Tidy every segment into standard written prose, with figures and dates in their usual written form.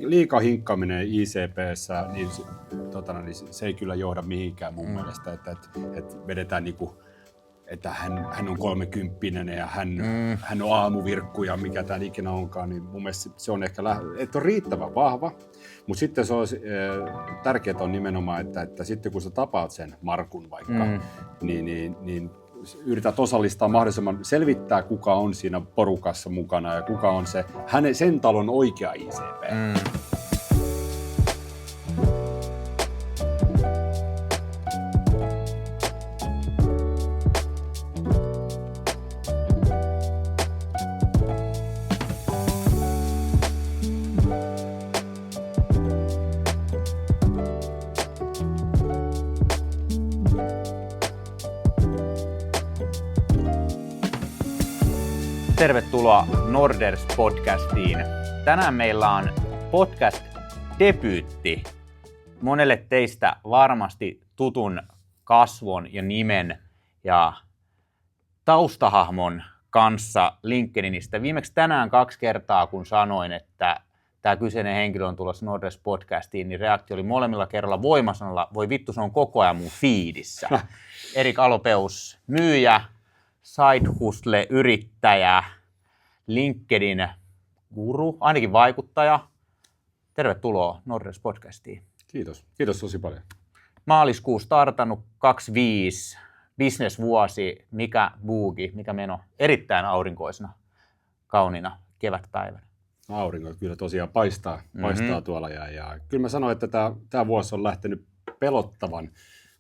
liika hinkkaaminen ICP:ssä, niin, niin se ei kyllä johda mihinkään mun mielestä, että vedetään niinku, että hän on 30 ja hän on aamuvirkku ja mikä tämä ikinä onkaan, niin mun mielestä se on ehkä, että on riittävän vahva, mutta sitten se on tärkeää on nimenomaan, että sitten kun sä tapaat sen Markun vaikka, niin yrität osallistaa mahdollisimman, selvittää kuka on siinä porukassa mukana ja kuka on sen talon oikea ICP. Tervetuloa Norders-podcastiin. Tänään meillä on podcast-debyytti. Monelle teistä varmasti tutun kasvon ja nimen ja taustahahmon kanssa LinkedInistä. Viimeksi tänään 2 kertaa, kun sanoin, että tämä kyseinen henkilö on tulossa Norders-podcastiin, niin reaktio oli molemmilla kerralla voimasanalla. Voi vittu, se on koko ajan mun feedissä. Erik Alopeus, myyjä, side hustle yrittäjä, LinkedIn guru, ainakin vaikuttaja. Tervetuloa Norders podcastiin. Kiitos. Kiitos tosi paljon. Maaliskuu startannut 25, businessvuosi, mikä buugi, mikä meno. Erittäin aurinkoisena, kauniina kevätpäivänä. Aurinko kyllä tosiaan paistaa tuolla ja kyllä mä sanoin, että tämä vuosi on lähtenyt pelottavan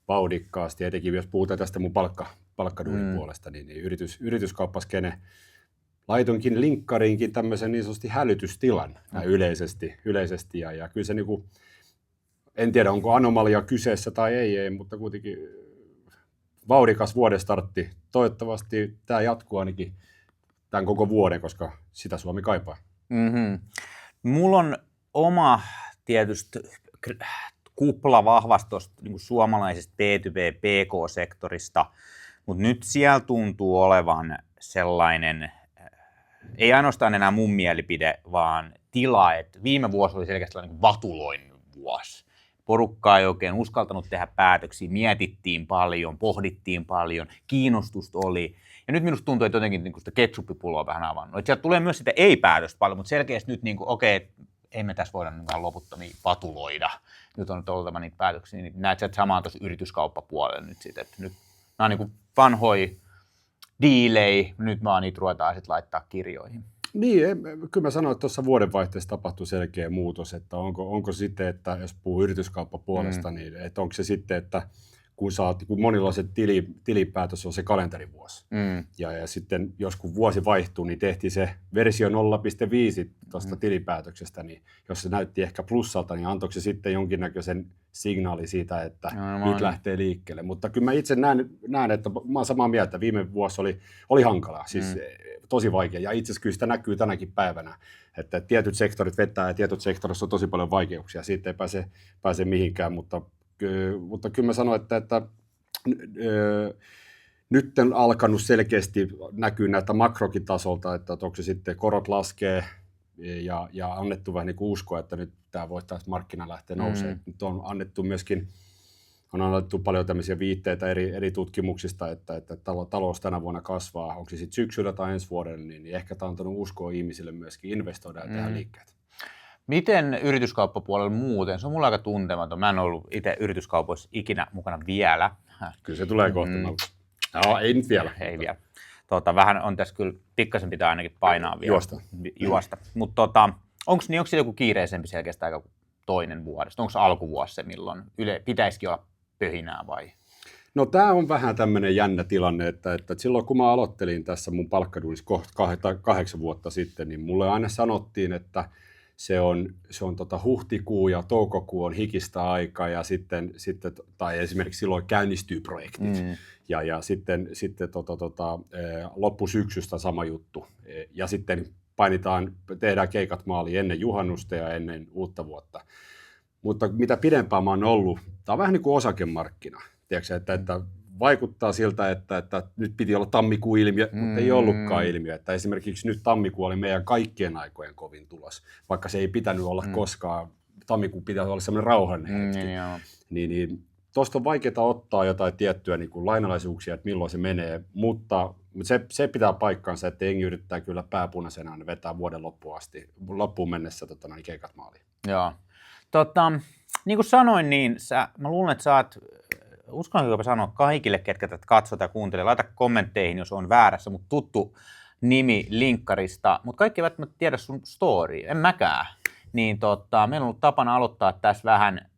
vauhdikkaasti, etenkin jos puhutaan tästä mun palkkaduunin puolesta, niin yrityskauppaskene laitonkin linkkariinkin tämmöisen niin sanotusti hälytystilan yleisesti ja kyllä se niinku, en tiedä onko anomalia kyseessä tai ei, mutta kuitenkin vauhdikas vuoden startti. Toivottavasti tämä jatkuu ainakin tämän koko vuoden, koska sitä Suomi kaipaa. Mulla on oma tietysti kupla vahvasti niin suomalaisesta B2B PK-sektorista, mutta nyt siellä tuntuu olevan sellainen, ei ainoastaan enää mun mielipide, vaan tila, että viime vuosi oli selkeästi sellainen vatuloinen vuosi. Porukka ei oikein uskaltanut tehdä päätöksiä, mietittiin paljon, pohdittiin paljon, kiinnostusta oli. Ja nyt minusta tuntuu, että jotenkin niin sitä ketsuppipulloa vähän avannut. Sieltä tulee myös sitä ei-päätöstä paljon, mutta selkeästi nyt niin okei, ei me tässä voida niin loputtomia vatuloida. Nyt on oltava niitä päätöksiä, niin näet sieltä samaa tuossa yrityskauppapuolella nyt sitten, että nyt nämä on niin vanhoja diilejä, nyt vaan niitä ruvetaan sitten laittaa kirjoihin. Niin, kyllä mä sanoin, että tuossa vuodenvaihteessa tapahtui selkeä muutos, että onko sitten, että jos puhuu yrityskauppapuolesta, niin että onko se sitten, että kun monilla se tilipäätös on se kalenterivuosi. Ja sitten jos kun vuosi vaihtuu, niin tehtiin se versio 0.5 tuosta tilipäätöksestä, niin jos se näytti ehkä plussalta, niin antoiko se sitten jonkinnäköisen signaali siitä, että nyt lähtee liikkeelle. Mutta kyllä mä itse näen, että mä oon samaa mieltä, viime vuosi oli hankalaa, siis tosi vaikea. Ja itse asiassa kyllä sitä näkyy tänäkin päivänä, että tietyt sektorit vetää ja tietyt sektorissa on tosi paljon vaikeuksia. Siitä ei pääse mihinkään, mutta kyllä mä sanoin, että nyt on alkanut selkeästi näkyy näitä makrokin tasolta, että onko se sitten korot laskee ja annettu vähän niin kuin uskoa, että nyt tämä voi taas markkina lähteä nousemaan. Nyt on annettu paljon tämmöisiä viitteitä eri tutkimuksista, että talous tänä vuonna kasvaa, onko se sitten syksyllä tai ensi vuodella, niin ehkä tämä on antanut uskoa ihmisille myöskin investoida ja tehdä liikkeitä. Miten yrityskauppapuolella muuten? Se on mulla aika tuntematon. Mä en ollut itse yrityskaupoissa ikinä mukana vielä. Kyllä se tulee kohta. No, ei nyt vielä. Ei vielä. Vähän on tässä kyllä, pikkasen pitää ainakin painaa vielä. Juosta. Mutta onko siellä joku kiireisempi selkeästi aika toinen vuodesta? Onko alkuvuosi se, milloin pitäisikin olla pöhinää vai? No tämä on vähän tämmöinen jännä tilanne, että silloin kun mä aloittelin tässä mun palkkaduunissa 8 vuotta sitten, niin mulle aina sanottiin, että se on huhtikuu ja toukokuu on hikistä aikaa ja sitten tai esimerkiksi silloin käynnistyy projektit ja sitten loppusyksystä sama juttu ja sitten tehdään keikat maaliin ennen juhannusta ja ennen uutta vuotta. Mutta mitä pidempään mä oon ollut, tämä on vähän niin kuin osakemarkkina, tiedätkö, että vaikuttaa siltä, että nyt piti olla tammikuun ilmiö, mutta ei ollutkaan ilmiö. Että esimerkiksi nyt tammikuu oli meidän kaikkien aikojen kovin tulos, vaikka se ei pitänyt olla koskaan. Tammikuun pitäisi olla sellainen rauhallinen hetki. Niin, tuosta on vaikeaa ottaa jotain tiettyä niin kuin lainalaisuuksia, että milloin se menee, mutta se pitää paikkaansa, että jengi yrittää kyllä pääpunaisena vetää vuoden loppuun mennessä keikat maaliin. Joo. Niin kuin sanoin, niin mä luulen, että sä oot, uskallanko jopa sanoa kaikille, ketkä tätä katsoo tai kuuntelee, laita kommentteihin, jos on väärässä, mutta tuttu nimi linkkarista, mutta kaikki eivät tiedä sun story, en mäkään. Niin meillä on ollut tapana aloittaa tässä vähän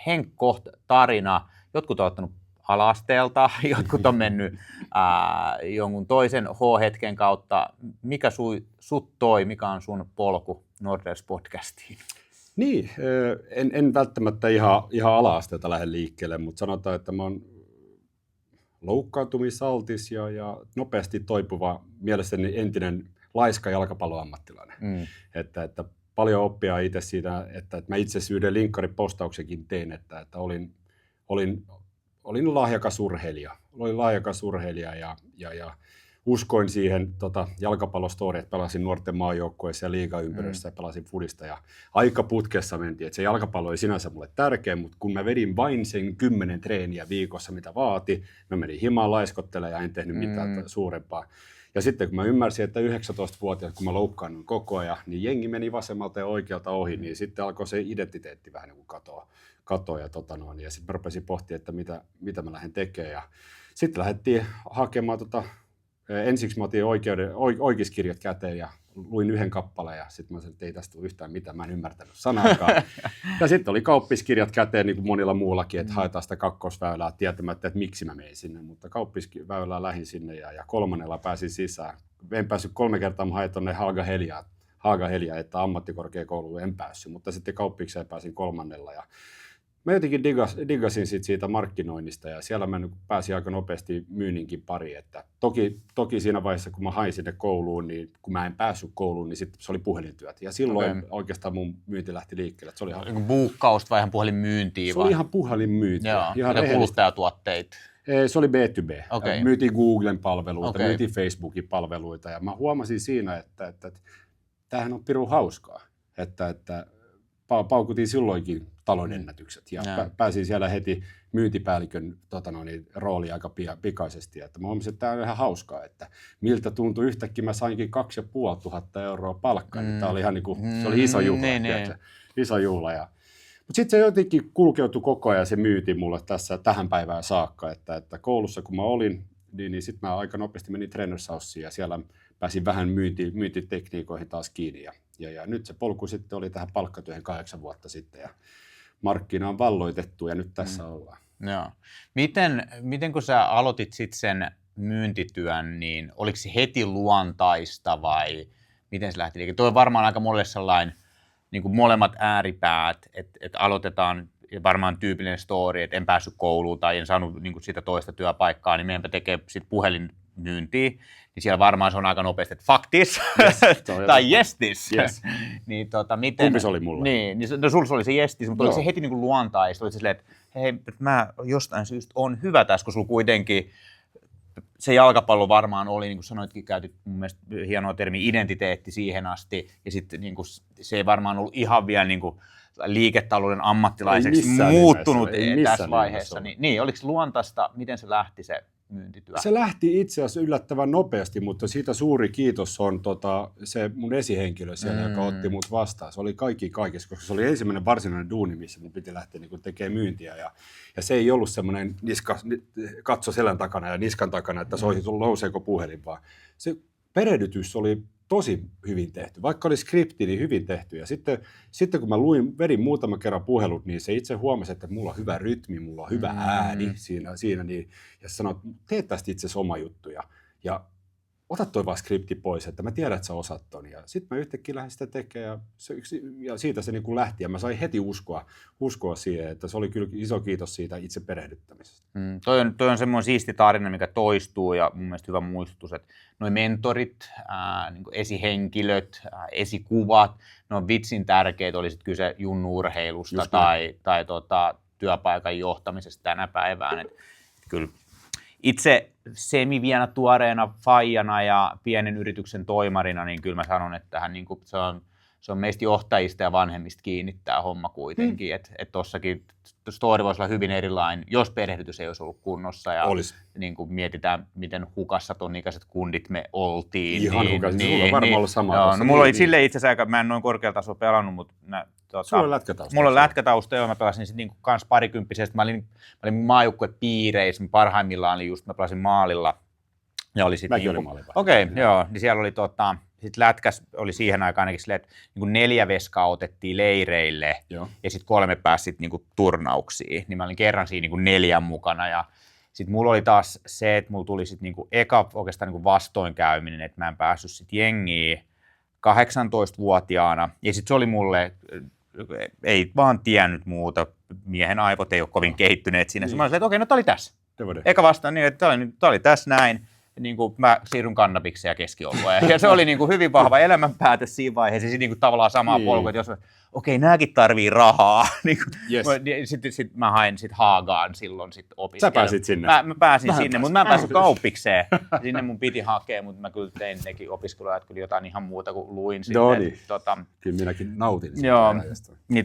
Henk-tarina. Jotkut on ottanut ala-asteelta, jotkut on mennyt jonkun toisen H-hetken kautta. Mikä sut toi, mikä on sun polku Norders-podcastiin? Niin, en välttämättä ihan ala-asteelta lähde liikkeelle, mutta sanotaan, että mä oon loukkaantumisaltis ja nopeasti toipuva, mielestäni entinen laiska jalkapalloammattilainen. Että paljon oppia itse siitä, että mä itse asiassa yhden linkkaripostauksenkin tein, että olin lahjakas urheilija. Olin lahjakas urheilija ja uskoin siihen jalkapallostoriin, että pelasin nuorten maajoukkueessa ja liigaympyrössä ja pelasin fudista. Ja aika putkessa mentiin, että se jalkapallo ei sinänsä mulle tärkeä, mutta kun mä vedin vain sen 10 treeniä viikossa, mitä vaati, mä menin himaan laiskottelemaan ja en tehnyt mitään suurempaa. Ja sitten kun mä ymmärsin, että 19-vuotiaat, kun mä loukkaannuin koko ajan, niin jengi meni vasemmalta ja oikealta ohi, niin sitten alkoi se identiteetti vähän niin kuin katoa ja sitten mä rupesin pohtimaan, että mitä mä lähden tekemään. Ja sitten lähdettiin hakemaan, ensiksi mä otin oikeuskirjat käteen ja luin yhden kappaleen ja sitten mä sanoin, että ei tästä tule yhtään mitään, mä en ymmärtänyt sanaakaan. Ja sitten oli kauppiskirjat käteen niin kuin monilla muullakin, että haetaan sitä kakkosväylää tietämättä, että miksi mä menin sinne, mutta kauppisväylää lähdin sinne ja 3. pääsin sisään. En päässyt 3 kertaa, mä hain tuonne Haaga Helia, että ammattikorkeakouluun en päässyt, mutta sitten kauppikseen pääsin 3. ja mä jotenkin diggasin siitä markkinoinnista ja siellä mä pääsin aika nopeasti myynninkin pariin. Että toki siinä vaiheessa, kun mä hain sinne kouluun, niin kun mä en päässyt kouluun, niin sitten se oli puhelintyöt. Ja silloin oikeastaan mun myynti lähti liikkeelle. Se oli ihan buukkausta vai ihan puhelinmyyntiä? Se oli ihan puhelinmyyntiä. Mitä kuluttajatuotteita? Se oli B2B. Okay. Myytiin Googlen palveluita, myytiin Facebookin palveluita ja mä huomasin siinä, että tämähän on pirun hauskaa. Että paukutin silloinkin talonennätykset ja pääsin siellä heti myyntipäällikön rooliin aika pikaisesti. Että mä huomasin, että tämä on ihan hauskaa, että miltä tuntui yhtäkkiä mä sainkin 2500 euroa palkkaa. Niin tämä oli ihan niin kuin, se oli iso juhla. Iso juhla. Mutta sitten se jotenkin kulkeutui koko ajan se myynti mulle tähän päivään saakka, että koulussa kun mä olin, niin sitten mä aika nopeasti menin Trainers Houseen ja siellä pääsin vähän myyntitekniikoihin taas kiinni. Ja nyt se polku sitten oli tähän palkkatyöhön 8 vuotta sitten ja markkina on valloitettu ja nyt tässä ollaan. Joo. Miten kun sä aloitit sitten sen myyntityön, niin oliko se heti luontaista vai miten se lähti liikkeelle? Tuo on varmaan aika monelle sellainen niin kuin molemmat ääripäät, että aloitetaan ja varmaan tyypillinen story, että en päässyt kouluun tai en saanut niin kuin sitä toista työpaikkaa, niin meidänpä tekee sitten puhelinmyyntiä, niin siellä varmaan se on aika nopeasti, että fuck this, tai yes this. Yes. Niin, miten, kumpi se oli mulle? Niin no sulla oli se yes this, mutta oliko se heti niin kuin luontaista, oliko se silleen, että hei, mä jostain syystä on hyvä tässä, kun sulla kuitenkin se jalkapallo varmaan oli, niin kuin sanoitkin, käytit mun mielestä hienoa termiä identiteetti siihen asti, ja sitten niin kuin, se ei varmaan ollut ihan vielä niin kuin liiketalouden ammattilaiseksi muuttunut tässä vaiheessa. Niin, oliko se luontaista, miten se lähti se myyntityö? Se lähti itse asiassa yllättävän nopeasti, mutta siitä suuri kiitos on se mun esihenkilö siellä, joka otti mut vastaan. Se oli kaikki kaikessa, koska se oli ensimmäinen varsinainen duuni, missä mun piti lähteä niin tekemään myyntiä. Ja se ei ollut semmoinen katso selän takana ja niskan takana, että se olisi tullut nouseeko puhelin, vaan se perehdytys oli tosi hyvin tehty. Vaikka oli skripti, niin hyvin tehty. Ja sitten kun mä vedin muutaman kerran puhelut, niin se itse huomasi, että mulla on hyvä rytmi, mulla on hyvä ääni siinä niin, ja sanoi, että teet tästä itse asiassa oma juttu. Ja ota toi vaan skripti pois, että mä tiedän, että sä osaat ton. Ja sitten mä yhtäkkiä lähdin sitä tekemään, ja siitä se niin kuin lähti. Ja mä sain heti uskoa siihen, että se oli kyllä iso kiitos siitä itse perehdyttämisestä. Toi on semmoinen siisti tarina, mikä toistuu, ja mun mielestä hyvä muistutus, että noi mentorit, niin kuin esihenkilöt, esikuvat, ne on vitsin tärkeitä, oli sitten kyse junnu-urheilusta tai työpaikan johtamisesta tänä päivään. Kyllä itse vielä tuoreena faijana ja pienen yrityksen toimarina, niin kyllä mä sanon, että hän, niin kuin, se on meistä johtajista ja vanhemmista kiinni tämä homma kuitenkin. Että tossakin story voisi olla hyvin erilainen, jos perehdytys ei olisi ollut kunnossa ja niin kuin mietitään, miten hukassa ton ikäiset kundit me oltiin. Ihan hukassa, sulla on varmaan ollut sama. Joo, no mulla oli silleen itse asiassa, mä en noin korkealla tasolla pelannut, mutta sulla on lätkätausta. Mulla on lätkätausta, joo, mä pelasin sitten niinku kans parikymppisestä. Mä olin maajoukkuepiireissä, parhaimmillaan mä pelasin maalilla. Ja oli Mäkin olin maalilla. Okei, joo, niin siellä oli sit lätkäs oli siihen aikaan ainakin silleen, että niinku 4 veskaa otettiin leireille joo. Ja sitten 3 pääsi sit niinku turnauksiin. Niin mä olin kerran siinä niinku 4 mukana ja sitten mulla oli taas se, että mulla tuli sit niinku eka oikeastaan niinku vastoinkäyminen, että mä en päässyt sit jengiin 18-vuotiaana. Ja sitten se oli mulle, ei vaan tiennyt muuta, miehen aivot ei ole kovin kehittyneet siinä. Niin. Mä olin, että okei, no tää oli tässä. Eka vastaan niin, että tää oli tässä näin. Niin kuin mä siirryn kannabikseen ja keskiolueen. Ja se oli niin kuin hyvin vahva elämänpäätös siinä vaiheessa. Sitten niin tavallaan samaa polkua, että jos okei, nääkin tarvii rahaa. Sitten mä hain Haagaan silloin opiskella. Sä pääsit sinne? Mä pääsin sinne, mutta mä en päässyt kauppikseen. Sinne mun piti hakea, mutta mä kyllä tein nekin opiskeluajat kyllä jotain ihan muuta kuin luin sinne. No niin, kyllä minäkin nautin sitä. Joo, niin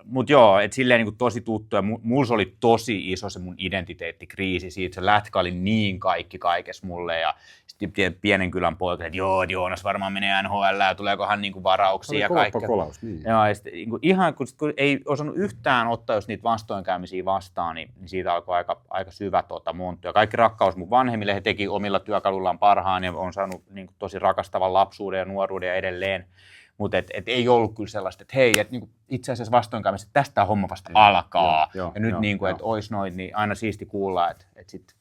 mutta joo, että silleen niin kuin tosi tuttu ja mulla oli tosi iso se mun identiteettikriisi siitä, se lätkä oli niin kaikki kaikessa mulle ja sitten pienen kylän poika, että joo, Joonas varmaan menee NHL ja tuleekohan niin kuin varauksia ja kaikkea. Kolaus, niin. Joo, ja sitten niin ihan kun ei osannut yhtään ottaa, jos niitä vastoinkäymisiä vastaan, niin siitä alkoi aika syvä monttu. Ja kaikki rakkaus mun vanhemmille, he teki omilla työkalullaan parhaan ja on saanut niin kuin tosi rakastavan lapsuuden ja nuoruuden ja edelleen. Mutta et ei ollut kyllä sellaista, että hei, et niinku itse asiassa vastoinkäymistä, että tästä homma vasta alkaa. Ja nyt niinku, että olisi noin, niin aina siisti kuulla, että sit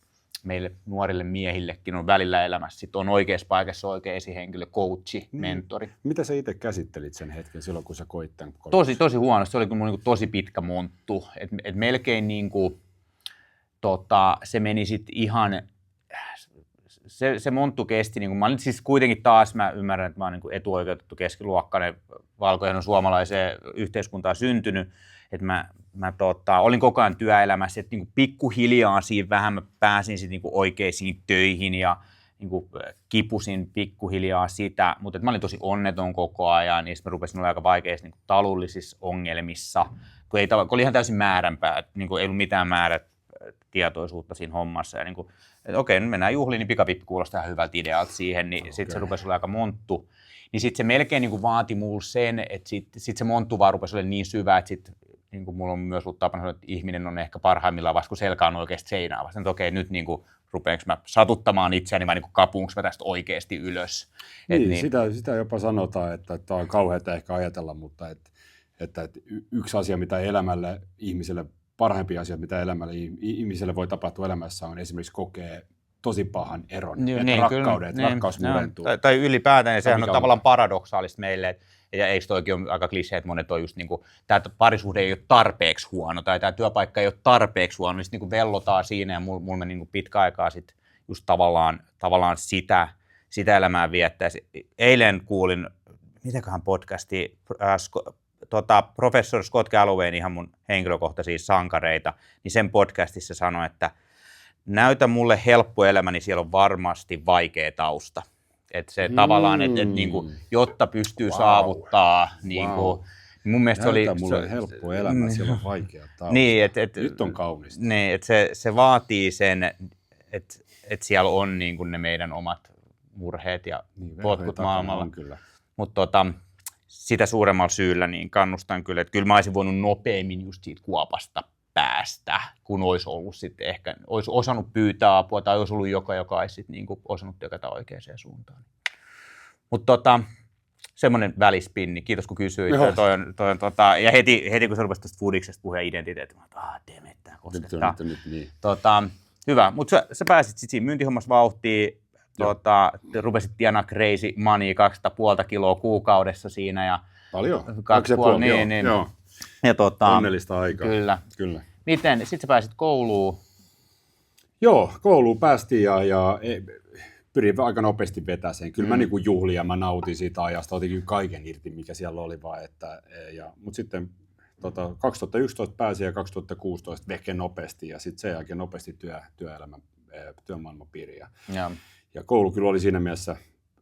meille nuorille miehillekin on välillä elämässä, sit on oikeassa paikassa oikea esihenkilö, coachi, mentori. Mitä sä itse käsittelit sen hetken silloin, kun sä koit tämän? Tosi huonosti, se oli kyllä niinku tosi pitkä monttu. Et melkein niinku, se meni sitten ihan... Se monttu kesti, niin mä olin siis kuitenkin taas, mä ymmärrän, että mä oon niin etuoikeutettu keskiluokkainen, valkoinen on suomalaiseen yhteiskuntaan syntynyt, että mä olin koko ajan työelämässä, että niin pikkuhiljaa siinä vähän mä pääsin sitten niin oikeisiin töihin ja niin kipusin pikkuhiljaa sitä, mutta mä olin tosi onneton koko ajan, niin mä rupesin olla aika vaikeissa niin taloudellisissa ongelmissa, kun oli ihan täysin määränpää, niin ei ollut mitään määrätietoisuutta siinä hommassa ja niin kuin, että okei, nyt mennään juhliin, niin pikavippi kuulostaa ihan hyvältä idealta siihen, niin sitten se rupesi olla aika monttu. Niin sitten se melkein niin kuin vaati mulle sen, että sit se monttu vaan rupesi olla niin syvä, että sitten niin kuin mulla on myös ollut tapana sanoa, että ihminen on ehkä parhaimmillaan vasta, kun selkä on oikeasti seinää vasta. Että okei, nyt niin kuin rupeanko mä satuttamaan itseäni vai niin kuin kapuunko mä tästä oikeasti ylös. Niin. Sitä jopa sanotaan, että tämä on kauheata ehkä ajatella, mutta että yksi asia, mitä elämälle ihmiselle parhaimpia asioita, mitä elämälle ihmiselle voi tapahtua elämässä, on esimerkiksi kokee tosi pahan eron, rakkaus murentuu. Tai ylipäätään, ja sehän on tavallaan paradoksaalista meille, ja eikö toikin ole aika klisee, että monet on just niin kuin, tämä parisuhde ei ole tarpeeksi huono, tai tämä työpaikka ei ole tarpeeksi huono, niin sitten niin vellotaan siinä, ja mulla meni niin pitkä aikaa sitten just tavallaan sitä elämää viettäisi. Eilen kuulin, mitäköhän podcasti, professori Scott Gallowayn, ihan mun henkilökohtaisia sankareita, niin sen podcastissa sanoi, että näytä mulle helppo elämä, niin siellä on varmasti vaikea tausta. Että se tavallaan, että niinku, jotta pystyy saavuttaa, niinku, mun mielestä näytä mulle helppo elämä, siellä on vaikea tausta. Niin, nyt on kaunista. Niin, että se vaatii sen, että siellä on niinku ne meidän omat murheet ja potkut maailmalla. Mutta sitä suuremmalla syyllä niin kannustan kyllä, että kyllä mä olisin voinut nopeammin just siitä kuopasta päästä, kun olisi ollut sitten ehkä, olisi osannut pyytää apua tai olisi ollut joka olisi sitten niin kuin osannut tökätä oikeaan suuntaan. Mutta semmoinen välispinni, kiitos kun kysyit. Ja heti kun sä rupesit tuosta foodiksesta puheen identiteettiin, mä oon, tämä koskettaa. Nyt, niin. Hyvä, mutta sä pääsit sitten siinä myyntihommassa vauhtiin. Rupesit tienaa crazy money, 2,5 kiloa kuukaudessa siinä. Ja paljon? 2,5, niin. Joo. Ja onnellista aikaa. Kyllä. Miten? Sitten sä pääsit kouluun? Joo, kouluun päästiin ja pyrin aika nopeasti vetämään sen. Kyllä mä niin kuin juhlin ja mä nautin siitä ajasta, otin kyllä kaiken irti, mikä siellä oli vaan. Mutta sitten 2011 pääsin ja 2016 veke nopeasti ja sitten sen jälkeen nopeasti työelämän työmaailmapiiriin. Ja. Ja koulu kyllä oli siinä mielessä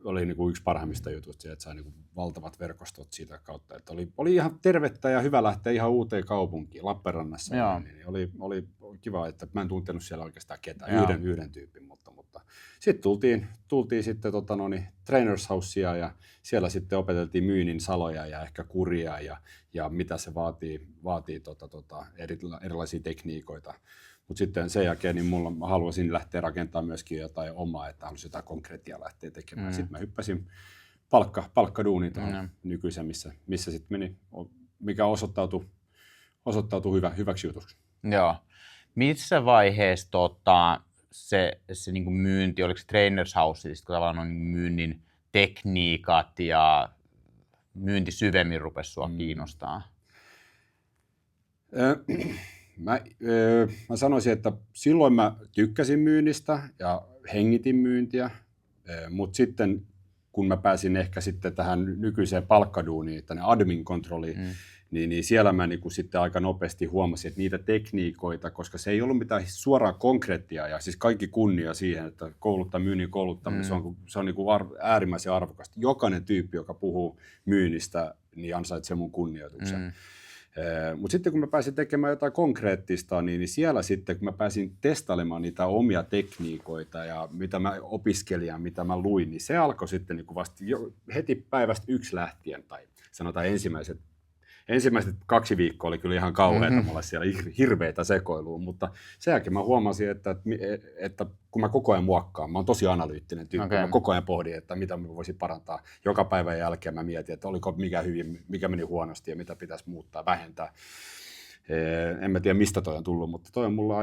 oli niin kuin yksi parhaimmista jutuista, että sai niin kuin valtavat verkostot siitä kautta. Että oli ihan tervettä ja hyvä lähteä ihan uuteen kaupunkiin, Lappeenrannassa. Niin oli kiva, että mä en tuntenut siellä oikeastaan ketään, yhden tyypin. Mutta sitten tultiin sitten Trainers Housea ja siellä sitten opeteltiin myynnin saloja ja ehkä kuria ja mitä se vaatii erilaisia tekniikoita. Mutta sitten sen jälkeen niin mä haluaisin lähteä rakentamaan myöskin jotain omaa, että haluaisin jotain konkreettiaa lähteä tekemään. Sitten mä hyppäsin palkkaduuniin tuohon nykyisen, missä sitten meni, mikä osoittautui hyväksi jutuksi. Joo. Missä vaiheessa se niin kuin myynti, oliko se Trainers House, siis tavallaan on myynnin tekniikat ja myynti syvemmin rupesi sua kiinnostaa? Mä sanoisin, että silloin mä tykkäsin myynnistä ja hengitin myyntiä, mutta sitten kun mä pääsin ehkä sitten tähän nykyiseen palkkaduuniin, tänne admin-kontrolliin, niin siellä mä niin sitten aika nopeasti huomasin, että niitä tekniikoita, koska se ei ollut mitään suoraan konkreettia ja siis kaikki kunnia siihen, että myynnin kouluttaminen, se on niin kuin äärimmäisen arvokasta. Jokainen tyyppi, joka puhuu myynnistä, niin ansaitsee mun kunnioituksen. Mutta sitten kun mä pääsin tekemään jotain konkreettista, niin siellä sitten kun mä pääsin testailemaan niitä omia tekniikoita ja mitä mä opiskelin ja mitä mä luin, niin se alkoi sitten niin kuin vasta heti päivästä 1 lähtien tai sanotaan ensimmäiset 2 viikkoa oli kyllä ihan kauheata mulla siellä hirveitä sekoilua, mutta sen jälkeen mä huomasin, että kun mä koko ajan muokkaan, mä oon tosi analyyttinen tyyppi, mä koko ajan pohdin, että mitä mä voisin parantaa. Joka päivän jälkeen mä mietin, että oliko mikä hyvin, mikä meni huonosti ja mitä pitäisi muuttaa, vähentää. En mä tiedä mistä toi on tullut, mutta toi on mulla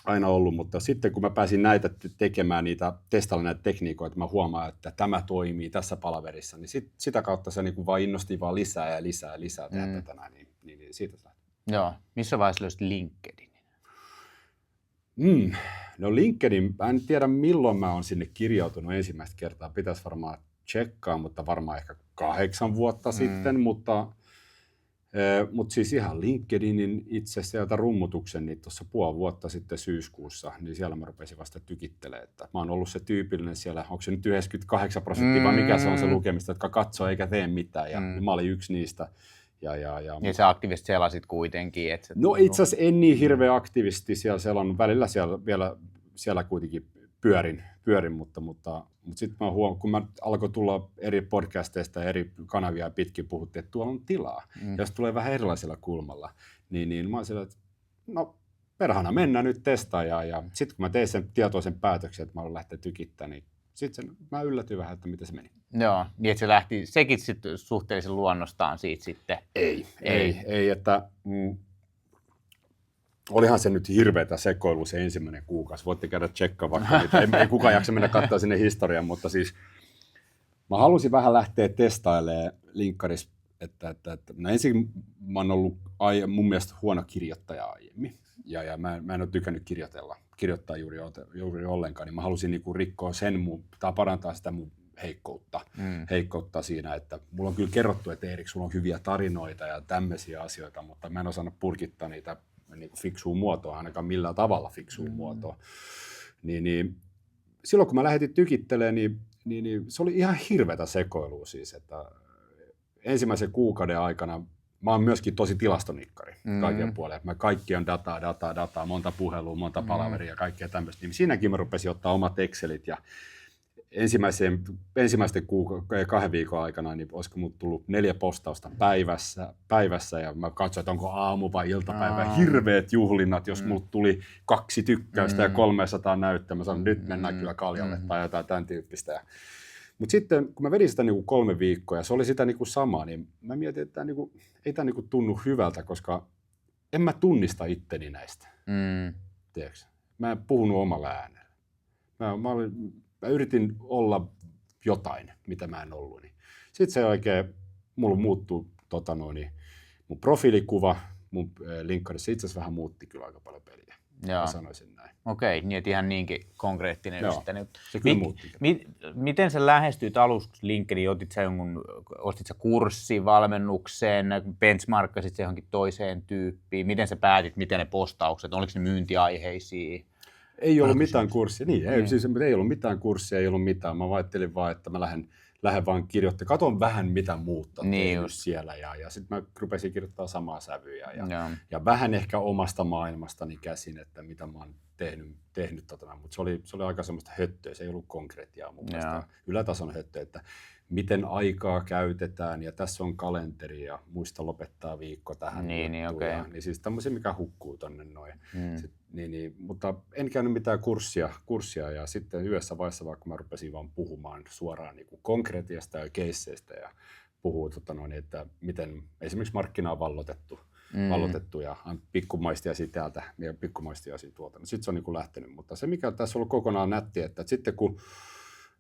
aina ollut, mutta sitten kun mä pääsin näitä tekemään, testailla näitä tekniikoita, mä huomaan, että tämä toimii tässä palaverissa, niin sitä kautta se niin kuin vaan innosti vaan lisää tehdä tätä näin, niin siitä lähtee. Joo, missä vaiheessa löysit LinkedInin? No LinkedIn, en tiedä milloin mä oon sinne kirjautunut ensimmäistä kertaa, pitäisi varmaan tsekkaa, mutta varmaan ehkä 8 vuotta sitten, mutta siis ihan LinkedInin itse sieltä rummutuksen, niin tuossa 5 vuotta sitten syyskuussa, niin siellä mä rupesin vasta tykittelemään, että mä oon ollut se tyypillinen siellä, onko se nyt 98% vai mikä se on se lukemista, jotka katsoo eikä tee mitään, ja mä olin yksi niistä. Ja sä aktiivisesti selasit kuitenkin? Että no itse asiassa en niin hirveän aktiivisesti siellä on välillä siellä kuitenkin pyörin, mutta sitten mä huomaan, kun mä alkoi tulla eri podcasteista ja eri kanavia pitkin puhuttiin, että tuolla on tilaa, jos tulee vähän erilaisella kulmalla, niin mä oon siellä, että no perhana mennään nyt testaa, ja sitten kun mä tein sen tietoisen päätöksen, että mä haluan lähteä tykittämään, niin sitten mä yllätyin vähän, että miten se meni. Joo, niin että se lähti, sekin sitten suhteellisen luonnostaan siitä sitten? Ei, että olihan se nyt hirveätä sekoilu se ensimmäinen kuukausi. Voitte käydä tsekkaa vaikka niitä. Ei kukaan jaksa mennä katsoa sinne historiaan, mutta siis mä halusin vähän lähteä testailemaan linkkarissa, että no ensin mä oon ollut mun mielestä huono kirjoittaja aiemmin. Ja mä en ole tykännyt kirjoittaa juuri ollenkaan, niin mä halusin niinku rikkoa tai parantaa sitä mun heikkoutta siinä, että mulla on kyllä kerrottu, että Erik, sulla on hyviä tarinoita ja tämmöisiä asioita, mutta mä en osannut purkittaa niitä niin fiksuun muotoa, ainakaan millään tavalla fiksuun muotoa. Niin, silloin kun mä lähdin tykittelemään, niin se oli ihan hirveätä sekoilua siis, että ensimmäisen kuukauden aikana mä oon myöskin tosi tilastonikkari kaiken puolella. Kaikki on dataa, monta puhelua, monta palaveria ja kaikkea tämmöistä. Niin siinäkin mä rupesin ottaa omat Excelit ja ensimmäisten 2 viikon aikana, niin olisiko mut tullut 4 postausta päivässä ja mä katsoin, että onko aamu vai iltapäivä. Hirveät juhlinnat, jos mut tuli 2 tykkäystä ja 300 näyttöä. Mä sanoin, nyt mennään kyllä kaljalle tai jotain tämän tyyppistä. Mutta sitten kun mä vedin sitä 3 viikkoa ja se oli sitä samaa, niin mä mietin, että ei tämä tunnu hyvältä, koska en mä tunnista itteni näistä. Tiedätkö? Mä en puhunut omalla äänellä. Mä yritin olla jotain, mitä mä en ollut. Sitten se oikein, mulla muuttui mun profiilikuva, mun linkkarissa itse asiassa vähän muutti kyllä aika paljon peliä. Mä sanoisin näin. Okei, niin että ihan niinkin konkreettinen. Joo, se kyllä muutti. Miten sä lähestyit aluksi LinkedIn? Ostit sä kurssin, valmennuksen, benchmarkkasit se johonkin toiseen tyyppiin? Miten sä päätit, miten ne postaukset, oliko ne myyntiaiheisia? Ei ollut mitään kurssia, siis ei ollut mitään kurssia, ei ollut mitään. Mä ajattelin vaan, että mä lähden vaan kirjoittamaan. Katon vähän mitä muutta tehnyt siellä ja sitten mä rupesin kirjoittamaan samaa sävyä ja vähän ehkä omasta maailmastani käsin, että mitä mä oon tehnyt mutta se oli aika semmoista höttöä, se ei ollut konkretiaa mun mielestä. Ylätason höttöä, että miten aikaa käytetään ja tässä on kalenteri ja muista lopettaa viikko tähän. Niin siis tämmöisiä, mikä hukkuu tonne noin. Mutta en käynyt mitään kurssia ja sitten yhdessä vaiheessa, vaikka mä rupesin vaan puhumaan suoraan niin kuin konkretiasta ja keisseistä ja puhuu, että miten esimerkiksi markkina on vallotettu ja pikkumaistiaisia täältä ja pikkumaistiaisia tuolta. Sitten se on niin kuin lähtenyt, mutta se mikä tässä on ollut kokonaan nätti, että sitten kun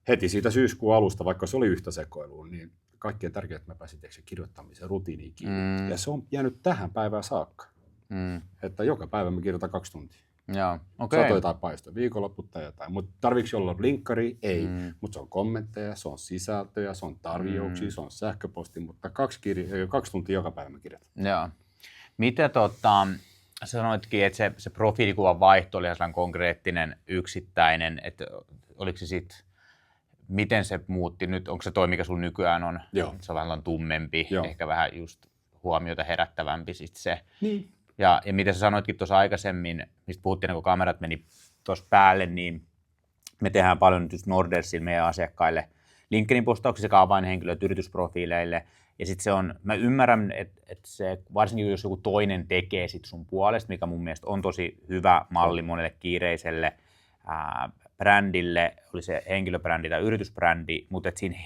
heti siitä syyskuun alusta, vaikka se oli yhtä sekoilua, niin kaikkein tärkeintä, että mä pääsin kirjoittamisen rutiiniin kiinni. Ja se on jäänyt tähän päivään saakka. Että joka päivä mä kirjoitan 2 tuntia. Satoi tai paistoi, viikonloput tai jotain. Mutta tarviiko olla linkkari? Ei. Mutta se on kommentteja, se on sisältöjä, se on tarjouksia, se on sähköposti, mutta 2 tuntia joka päivä mä kirjoitan. Joo. Mitä sanoitkin, että se profiilikuvan vaihto oli ihan konkreettinen, yksittäinen, että oliko se sitten, miten se muutti nyt, onko se toi, mikä sun nykyään on? Joo. Se on vähän tummempi, ehkä vähän just huomiota herättävämpi sit se. Niin. Ja mitä sä sanoitkin tuossa aikaisemmin, mistä puhuttiin, kun kamerat meni tuossa päälle, niin me tehdään paljon nyt just Nordersilla meidän asiakkaille LinkedIn postauksia sekä avainhenkilöitä yritysprofiileille. Ja sitten se on, mä ymmärrän, että se, varsinkin jos joku toinen tekee sit sun puolesta, mikä mun mielestä on tosi hyvä malli monelle kiireiselle brändille, oli se henkilöbrändi tai yritysbrändi, mutta että siinä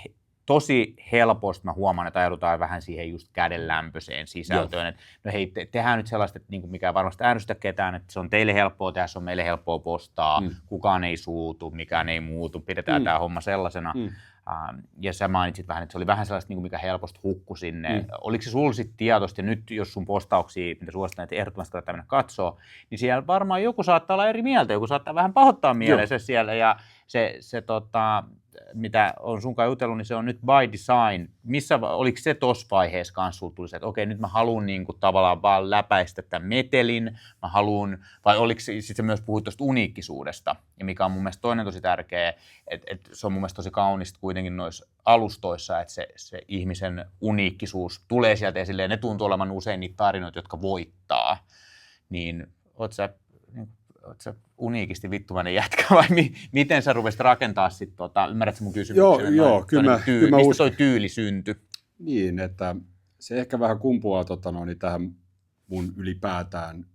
tosi helposti mä huomaan, että ajaudutaan vähän siihen just kädenlämpöiseen sisältöön. Että no hei, tehdään nyt sellaista, että niin mikä varmasti ärsytä ketään, että se on teille helppoa tehdä, se on meille helppoa postaa, kukaan ei suutu, mikään ei muutu, pidetään tämä homma sellaisena. Ja sä mainitsit vähän, että se oli vähän sellaista, mikä helposti hukkui sinne. Oliko se sulla sitten tietoista, ja nyt jos sun postauksia, mitä suosittelen, että ehdottomasti kannattaa mennä katsoa, niin siellä varmaan joku saattaa olla eri mieltä, joku saattaa vähän pahoittaa mielensä siellä, ja se mitä on sunkaan jutellut, niin se on nyt by design. Oliko se tuossa vaiheessa kanssa sulla tuli se, että okei, nyt mä haluan niin kuin tavallaan vaan läpäistä tämän metelin, vai oliko sitten myös puhuit tuosta uniikkisuudesta, ja mikä on mun mielestä toinen tosi tärkeä, että se on mun mielestä tosi kaunista kuitenkin noissa alustoissa, että se ihmisen uniikkisuus tulee sieltä esille, ja ne tuntuu olevan usein niitä tarinoita, jotka voittaa, niin oot sä uniikisti vittumainen jätkä vai miten sä rupesit rakentaa sitten, ymmärrätkö mun kysymyksen? Joo, kyllä mä mistä toi tyyli syntyi? Niin, että se ehkä vähän kumpuaa tähän mun ylipäätään,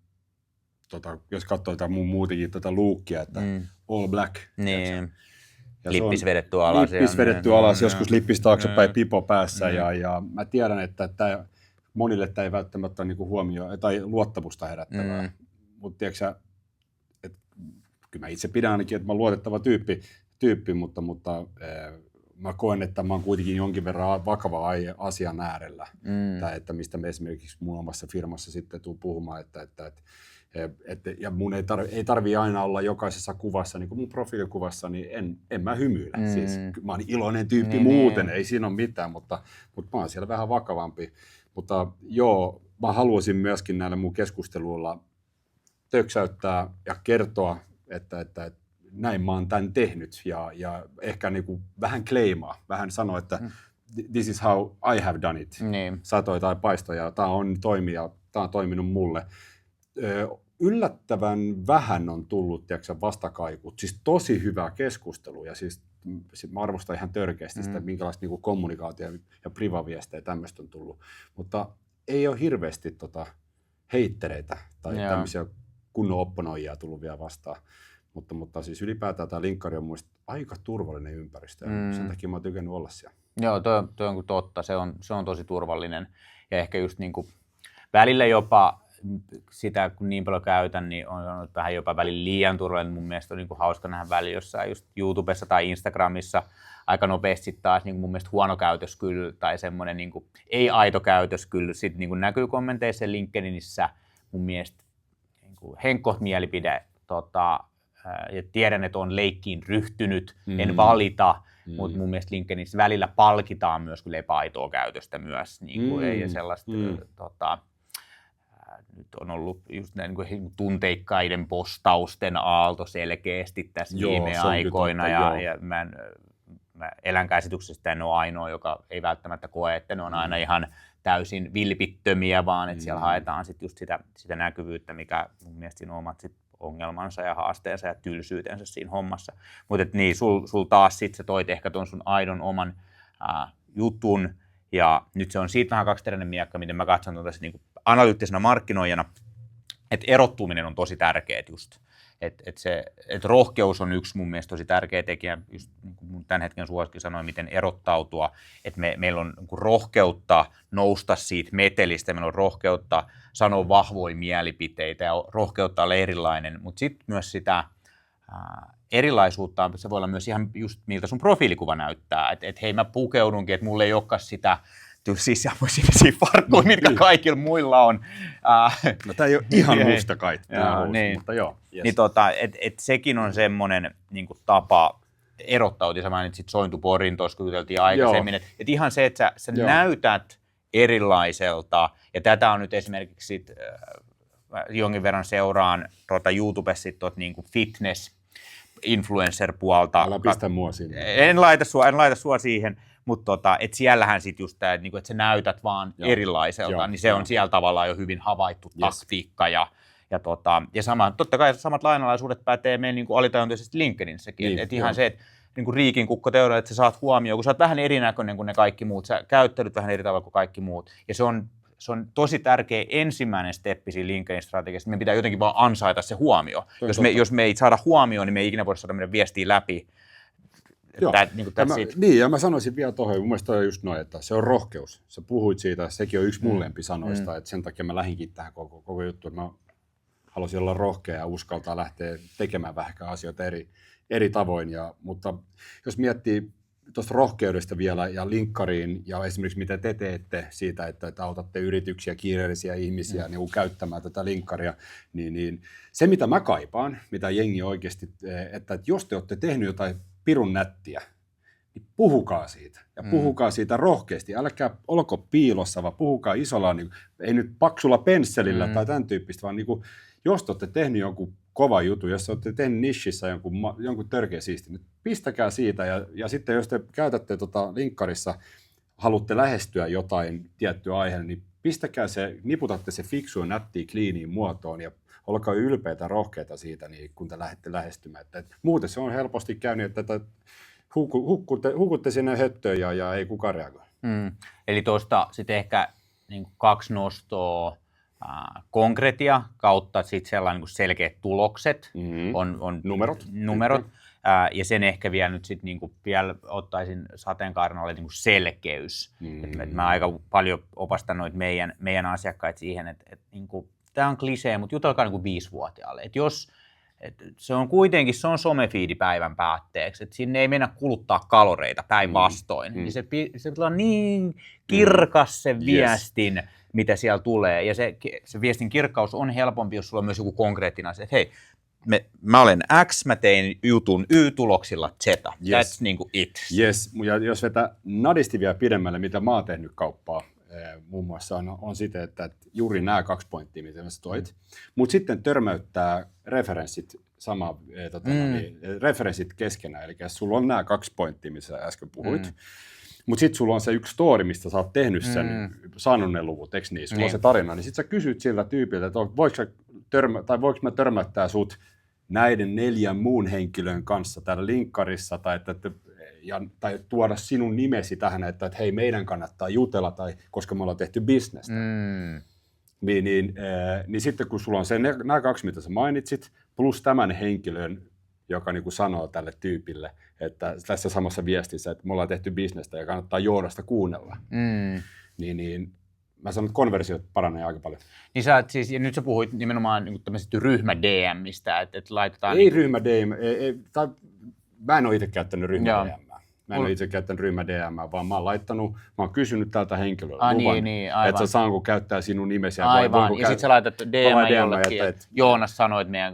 jos katsoo tätä mun muutenkin tätä lookia, että all black. Niin, lippis vedetty alas. Lippis vedetty alas, joskus lippis taaksepäin pipo päässä ja mä tiedän, että monille tämä ei välttämättä ole niinku huomioon tai luottamusta herättävää, mutta tiedätkö kyllä mä itse pidän ainakin, että mä oon luotettava tyyppi mutta mä koen, että mä oon kuitenkin jonkin verran vakava asian äärellä. Tai että mistä me esimerkiksi mun omassa firmassa sitten tuun puhumaan, ja mun ei tarvii aina olla jokaisessa kuvassa, niin kuin mun profiilikuvassa, niin en mä hymyile. Siis mä oon iloinen tyyppi muuten, ei siinä ole mitään, mutta mä oon siellä vähän vakavampi. Mutta joo, mä haluaisin myöskin näillä mun keskusteluilla töksäyttää ja kertoa, että näin mä oon tämän tehnyt ja ehkä niinku vähän kleimaa, vähän sanoa, että this is how I have done it. Niin. Satoi tai paistoi ja tää on toiminut mulle. Yllättävän vähän on tullut vastakaikut, siis tosi hyvää keskustelua ja siis mä arvostan ihan törkeästi sitä, minkälaista niinku kommunikaatio ja privaviestejä tämmöistä on tullut, mutta ei ole hirveästi heittereitä tai tämmöisiä kunnon opponoijia tullut vielä vastaan. Mutta siis ylipäätään tämä linkkari on mielestäni aika turvallinen ympäristö. Sen takia mä oon tykännyt olla siellä. Joo, toi on totta. Se on tosi turvallinen. Ja ehkä just niin kuin välillä jopa sitä, kun niin paljon käytän, niin on vähän jopa välillä liian turvallinen. Mun mielestä on niin kuin hauska nähdä välillä jossain just YouTubessa tai Instagramissa aika nopeasti taas niin kuin mun mielestä huono käytös kyllä, tai semmoinen niin kuin ei-aito käytös kyllä. Sitten niin kuin näkyy kommenteissa ja LinkedInissä mun mielestä niin kuin henkkoht mielipide, ja tiedän, että on leikkiin ryhtynyt, en valita, mutta mun mielestä LinkedInissä välillä palkitaan myös kyllä epäaitoa käytöstä myös, niin kuin ei sellaista nyt on ollut just näin niin tunteikkaiden postausten aalto selkeästi tässä viime aikoina, ja mä eläinkäsityksestä en ole ainoa, joka ei välttämättä koe, että ne on aina ihan täysin vilpittömiä, vaan että siellä haetaan sit just sitä näkyvyyttä, mikä mun mielestä siinä on omat sit ongelmansa ja haasteensa ja tylsyytensä siinä hommassa. Mutta niin, sul taas sit sä toit ehkä tuon sun aidon oman jutun, ja nyt se on siitä vähän kaksiteräinen miekka, miten mä katson tässä niin analyyttisena markkinoijana, että erottuminen on tosi tärkeää just. Et rohkeus on yksi mun mielestä tosi tärkeä tekijä, just niin kuin mun tämän hetken suosikin sanoi, miten erottautua, että meillä on niin kuin rohkeutta nousta siitä metelistä, meillä on rohkeutta sanoa vahvoja mielipiteitä ja rohkeutta olla erilainen, mutta sitten myös sitä erilaisuutta, se voi olla myös ihan just miltä sun profiilikuva näyttää, että hei mä pukeudunkin, että mulla ei olekaan sitä tylsiä farkkuja, mitkä kaikilla muilla on. No tämä ei ole ihan musta kai, niin, mutta joo. Yes. Niin et sekin on semmoinen niin kuin tapa erottautua. Sä mainitsit Sointuporin tuossa, kun juteltiin aikaisemmin. Et ihan se, että sä näytät erilaiselta, ja tätä on nyt esimerkiksi jonkin verran seuraan YouTubessa niin kuin fitness-influencer-puolta. Älä pistä mua sinne. En laita sua siihen. Mutta että siellähän sitten just tämä, että sä näytät vaan erilaiselta, niin se on siellä tavallaan jo hyvin havaittu taktiikka. Ja totta kai samat lainalaisuudet pätee meidän niin alitajuntaisesti LinkedInissäkin. Niin, että ihan se, että niin Riikin kukkoteoria, että sä saat huomioon, kun sä oot vähän erinäköinen kuin ne kaikki muut, sä käyttäydyt vähän eri tavalla kuin kaikki muut. Ja se on tosi tärkeä ensimmäinen steppi siinä LinkedIn strategiassa, että meidän pitää jotenkin vaan ansaita se huomio. Jos me ei saada huomioon, niin me ei ikinä voida saada meidän viestiä läpi. Ja mä sanoisin vielä tuohon, mun mielestä on just noin, että se on rohkeus. Sä puhuit siitä, sekin on yksi mun lempisanoista, että sen takia mä lähdinkin tähän koko juttu, että mä halusin olla rohkea ja uskaltaa lähteä tekemään vähän asioita eri tavoin. Mutta jos miettii tuosta rohkeudesta vielä ja linkkariin ja esimerkiksi mitä te teette siitä, että autatte yrityksiä, kiireellisiä ihmisiä niin käyttämään tätä linkkaria, niin se mitä mä kaipaan, mitä jengi oikeasti, että jos te olette tehnyt jotain pirun nättiä, niin puhukaa siitä. Ja puhukaa siitä rohkeasti. Älkää olko piilossa, vaan puhukaa isolla, niin, ei nyt paksulla pensselillä tai tämän tyyppistä, vaan niin kuin, jos te olette tehnyt jonkun kova juttu, jos te olette tehnyt nishissä jonkun törkeä siisti, niin pistäkää siitä. Ja sitten jos te käytätte linkkarissa, haluatte lähestyä jotain tiettyä aihetta, niin pistäkää se, niputatte se fiksuun, nättiin, kliiniin muotoon ja olkaa ylpeitä, rohkeita siitä, niin kun te lähdette lähestymään. Muuten se on helposti käynyt, että hukutte sinne höttöön ja ei kukaan reagoi. Eli tuosta sitten ehkä niin 2 nostoa, konkretia kautta sitten sellainen niin selkeät tulokset, on numerot. Ja sen ehkä vielä nyt sitten niin vielä ottaisin sateenkaaren alle niin selkeys. Mä aika paljon opastan noita meidän asiakkaita siihen, että niin tämä on klisee, mutta jutelkaa niin 5-vuotiaalle. Se on kuitenkin somefiidi päivän päätteeksi, että sinne ei mennä kuluttaa kaloreita päinvastoin. Niin se on niin kirkas se viestin, mitä siellä tulee. Ja se viestin kirkkaus on helpompi, jos sulla on myös joku konkreettinen asia, että hei, mä olen X, mä tein jutun Y-tuloksilla Z. That's niinku it. Yes, ja jos vetää nadisti vielä pidemmälle, mitä mä oon tehnyt kauppaa, muun muassa on sitä, että juuri nämä 2 pointtia, mitä sä toit, mutta sitten törmäyttää referenssit referenssit keskenään, eli sulla on nämä 2 pointtia, missä äsken puhuit, mutta sitten sulla on se yksi story, mistä sä oot tehnyt sen, saanut ne luvut, eikö niin? Sulla on se tarina, niin sitten sä kysyt siltä tyypiltä, että voiko mä törmäyttää sut näiden 4 muun henkilön kanssa täällä linkkarissa, tai tuoda sinun nimesi tähän, että hei, meidän kannattaa jutella, tai koska me ollaan tehty bisnestä. Niin sitten kun sulla on nämä 2, mitä sä mainitsit, plus tämän henkilön, joka niin kuin sanoo tälle tyypille, että tässä samassa viestissä, että me ollaan tehty bisnestä ja kannattaa Joonasta kuunnella, niin mä sanon, että konversiot paranee aika paljon. Niin ja nyt sä puhuit nimenomaan niin tämmöisestä ryhmä-DM-mistä, että laitetaan... Ei ryhmä-DM, mä en ole itse käyttänyt ryhmä-DM. Mä en ole itse käyttänyt ryhmä-DM, vaan mä oon kysynyt tältä henkilöltä luvan, että saanko käyttää sinun nimesi. Aivan, ja sitten sä laitat DM jollekin, että Joonas sanoi, että meidän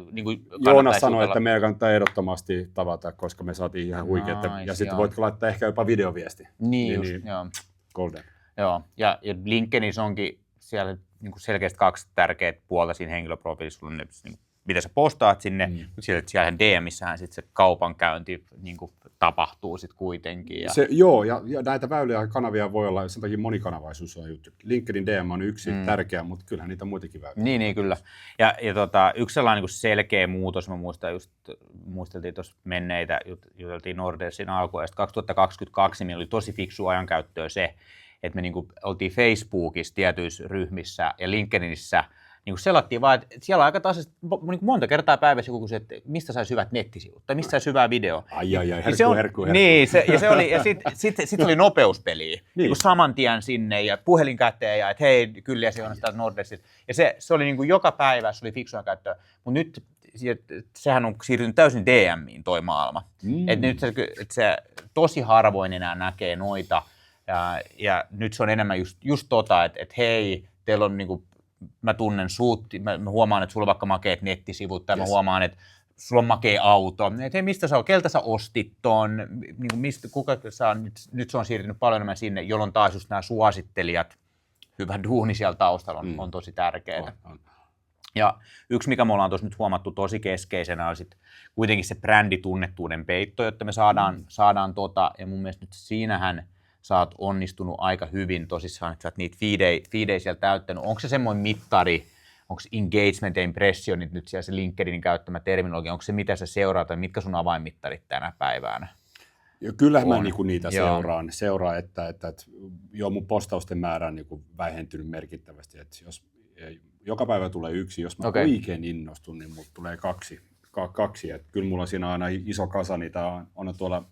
Joonas sanoi, että meidän kannattaa ehdottomasti tavata, koska me saatiin ihan huikeita, ja sitten voitko laittaa ehkä jopa videoviesti. Niin, joo. Golden. Joo, ja LinkedInissä onkin siellä niin kuin selkeästi kaksi tärkeät puolta siinä henkilöprofiilissa. Sulla on ne, niin, mitä sä postaat sinne, mutta siellä DMissähän sitten se kaupankäynti niin kuin tapahtuu sitten kuitenkin. Ja... Ja näitä väyliä ja kanavia voi olla, sen takia monikanavaisuus on juttu. LinkedIn DM on yksi tärkeä, mutta kyllähän niitä muitakin väyliä. Niin kyllä. Ja yksi sellainen niin selkeä muutos, mä muisteltiin tuossa menneitä, juteltiin Nordersin alkuun, ja 2022 meillä oli tosi fiksu ajankäyttöä se, että me niin kuin oltiin Facebookissa tietyissä ryhmissä ja LinkedInissä, niin selattiin vaan, että siellä on aika tasaisesti, niin monta kertaa päivässä joku kysyi, että mistä saisi hyvät nettisivut tai mistä saisi hyvää videoa. Herkku. Niin, ja sitten oli nopeuspeliä, niin saman tien sinne ja puhelin käteen ja että hei, kyllä se on sitä Nordersista. Ja se oli niin kuin joka päivä, se oli fiksua käyttöä, mutta nyt sehän on siirtynyt täysin DMiin toi maailma. Että nyt se tosi harvoin enää näkee noita ja nyt se on enemmän just tota, että hei, teillä on niinku mä tunnen sut, mä huomaan, että sulla on vaikka makeat nettisivut, tai mä huomaan, että sulla on makea auto, että hei, mistä sä on, keltä sä ostit ton, niin mistä, kuka saa, nyt se on siirtynyt paljon enemmän sinne, jolloin taas just nämä suosittelijat, hyvä duuni siellä taustalla on tosi tärkeää. Ja yksi, mikä me ollaan tuossa nyt huomattu tosi keskeisenä, on sitten kuitenkin se bränditunnettuuden peitto, jotta me saadaan ja mun mielestä nyt siinähän sä oot onnistunut aika hyvin tosissaan, että sä oot niitä feedejä siellä täyttänyt. Onko se semmoinen mittari, onko engagement ja impressionit nyt siellä se LinkedInin käyttämä terminologia, onko se mitä sä seuraat tai mitkä sun avainmittarit tänä päivänänä? Ja kyllähän mä niinku niitä seuraan että mun postausten määrä on niinku vähentynyt merkittävästi. Että jos joka päivä tulee yksi, jos mä oikein innostun, niin mulla tulee kaksi. Että kyllä mulla siinä on aina iso kasa niitä on tuolla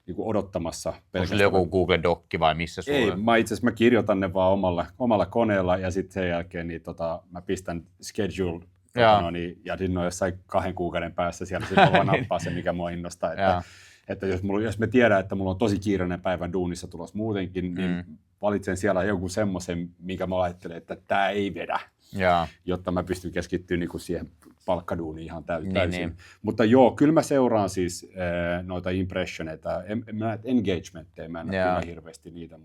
niinku odottamassa. Onko se joku Google Docki vai missä sulla? Ei, mä itse asiassa kirjoitan ne vaan omalla koneella ja sitten sen jälkeen niin mä pistän schedule ja sitten on jossain 2 kuukauden päässä siellä sitten vaan nappaa se, mikä mua innostaa. Että jos me tiedän, että mulla on tosi kiireinen päivän duunissa tulos muutenkin, niin valitsen siellä joku semmoisen, minkä mä ajattelen, että tämä ei vedä, jotta mä pystyn keskittymään niinku siihen palkkaduuniin ihan täysin. Niin. Mutta kyllä mä seuraan siis noita impressioneita, engagementteja, mä en näe kyllä hirveästi niitä,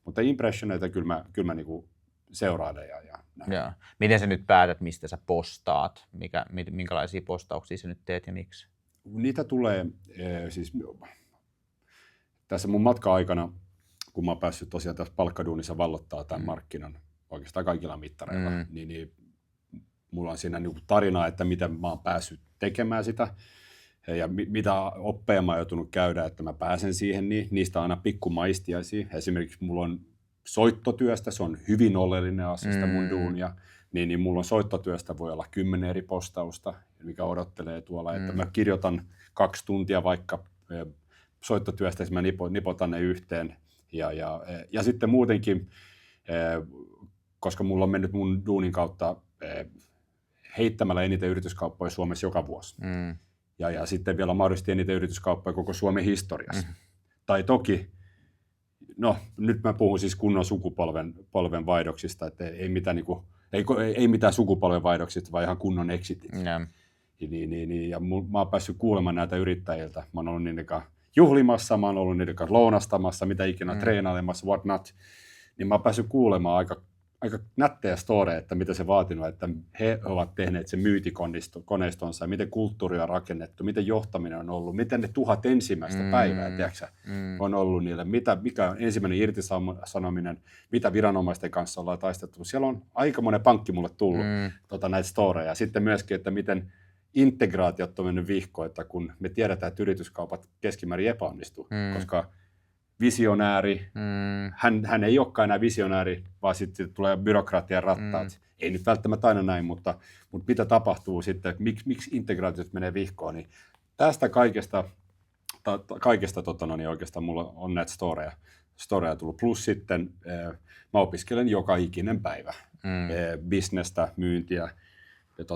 mutta impressioneita kyllä mä niinku seurailen ja näin. Miten sä nyt päätät, mistä sä postaat? Minkälaisia postauksia sä nyt teet ja miksi? Niitä tulee siis tässä mun matka-aikana, kun mä oon päässyt tosiaan tässä palkkaduunissa vallottaa tämän markkinan oikeastaan kaikilla mittareilla, niin mulla on siinä niinku tarinaa, että miten mä oon päässyt tekemään sitä ja mitä oppeja mä oon joutunut käydä, että mä pääsen siihen, niin niistä on aina pikkumaistiaisia. Esimerkiksi mulla on soittotyöstä, se on hyvin oleellinen asia sitä mun duunia, niin mulla on soittotyöstä voi olla 10 eri postausta, mikä odottelee tuolla, että mä kirjoitan 2 tuntia vaikka soittotyöstä, mä nipotan ne yhteen ja sitten muutenkin, koska mulla on mennyt mun duunin kautta heittämällä eniten yrityskauppoja Suomessa joka vuosi. Ja sitten vielä mahdollisesti eniten yrityskauppoja koko Suomen historiassa. Tai toki, nyt mä puhun siis kunnon sukupolven vaihdoksista, että ei mitään sukupolven vaihdoksista, vaan ihan kunnon exitit. Ja mä oon päässyt kuulemaan näitä yrittäjiltä. Mä oon ollut niiden kanssa juhlimassa, mä oon ollut niiden kanssa lounastamassa, mitä ikinä treenailemassa, what not. Niin mä oon päässyt kuulemaan aika nättejä storeja, että mitä se vaatinut, että he ovat tehneet sen myyntikoneistonsa, miten kulttuuri on rakennettu, miten johtaminen on ollut, miten ne 1000 ensimmäistä päivää, on ollut niille, mikä on ensimmäinen irtisanominen, mitä viranomaisten kanssa ollaan taistettu. Siellä on aikamoinen pankki mulle tullut näitä storeja. Sitten myöskin, että miten integraatiot on mennyt vihkoon, että kun me tiedetään, että yrityskaupat keskimäärin epäonnistuu, koska visionääri, hän ei olekaan enää visionääri, vaan sitten tulee byrokratian rattaat. Ei nyt välttämättä aina näin, mutta mitä tapahtuu sitten, miksi integraatiot menee vihkoon, niin tästä kaikesta oikeastaan mulla on näitä storeja tullut. Plus sitten mä opiskelen joka ikinen päivä bisnestä, myyntiä, ja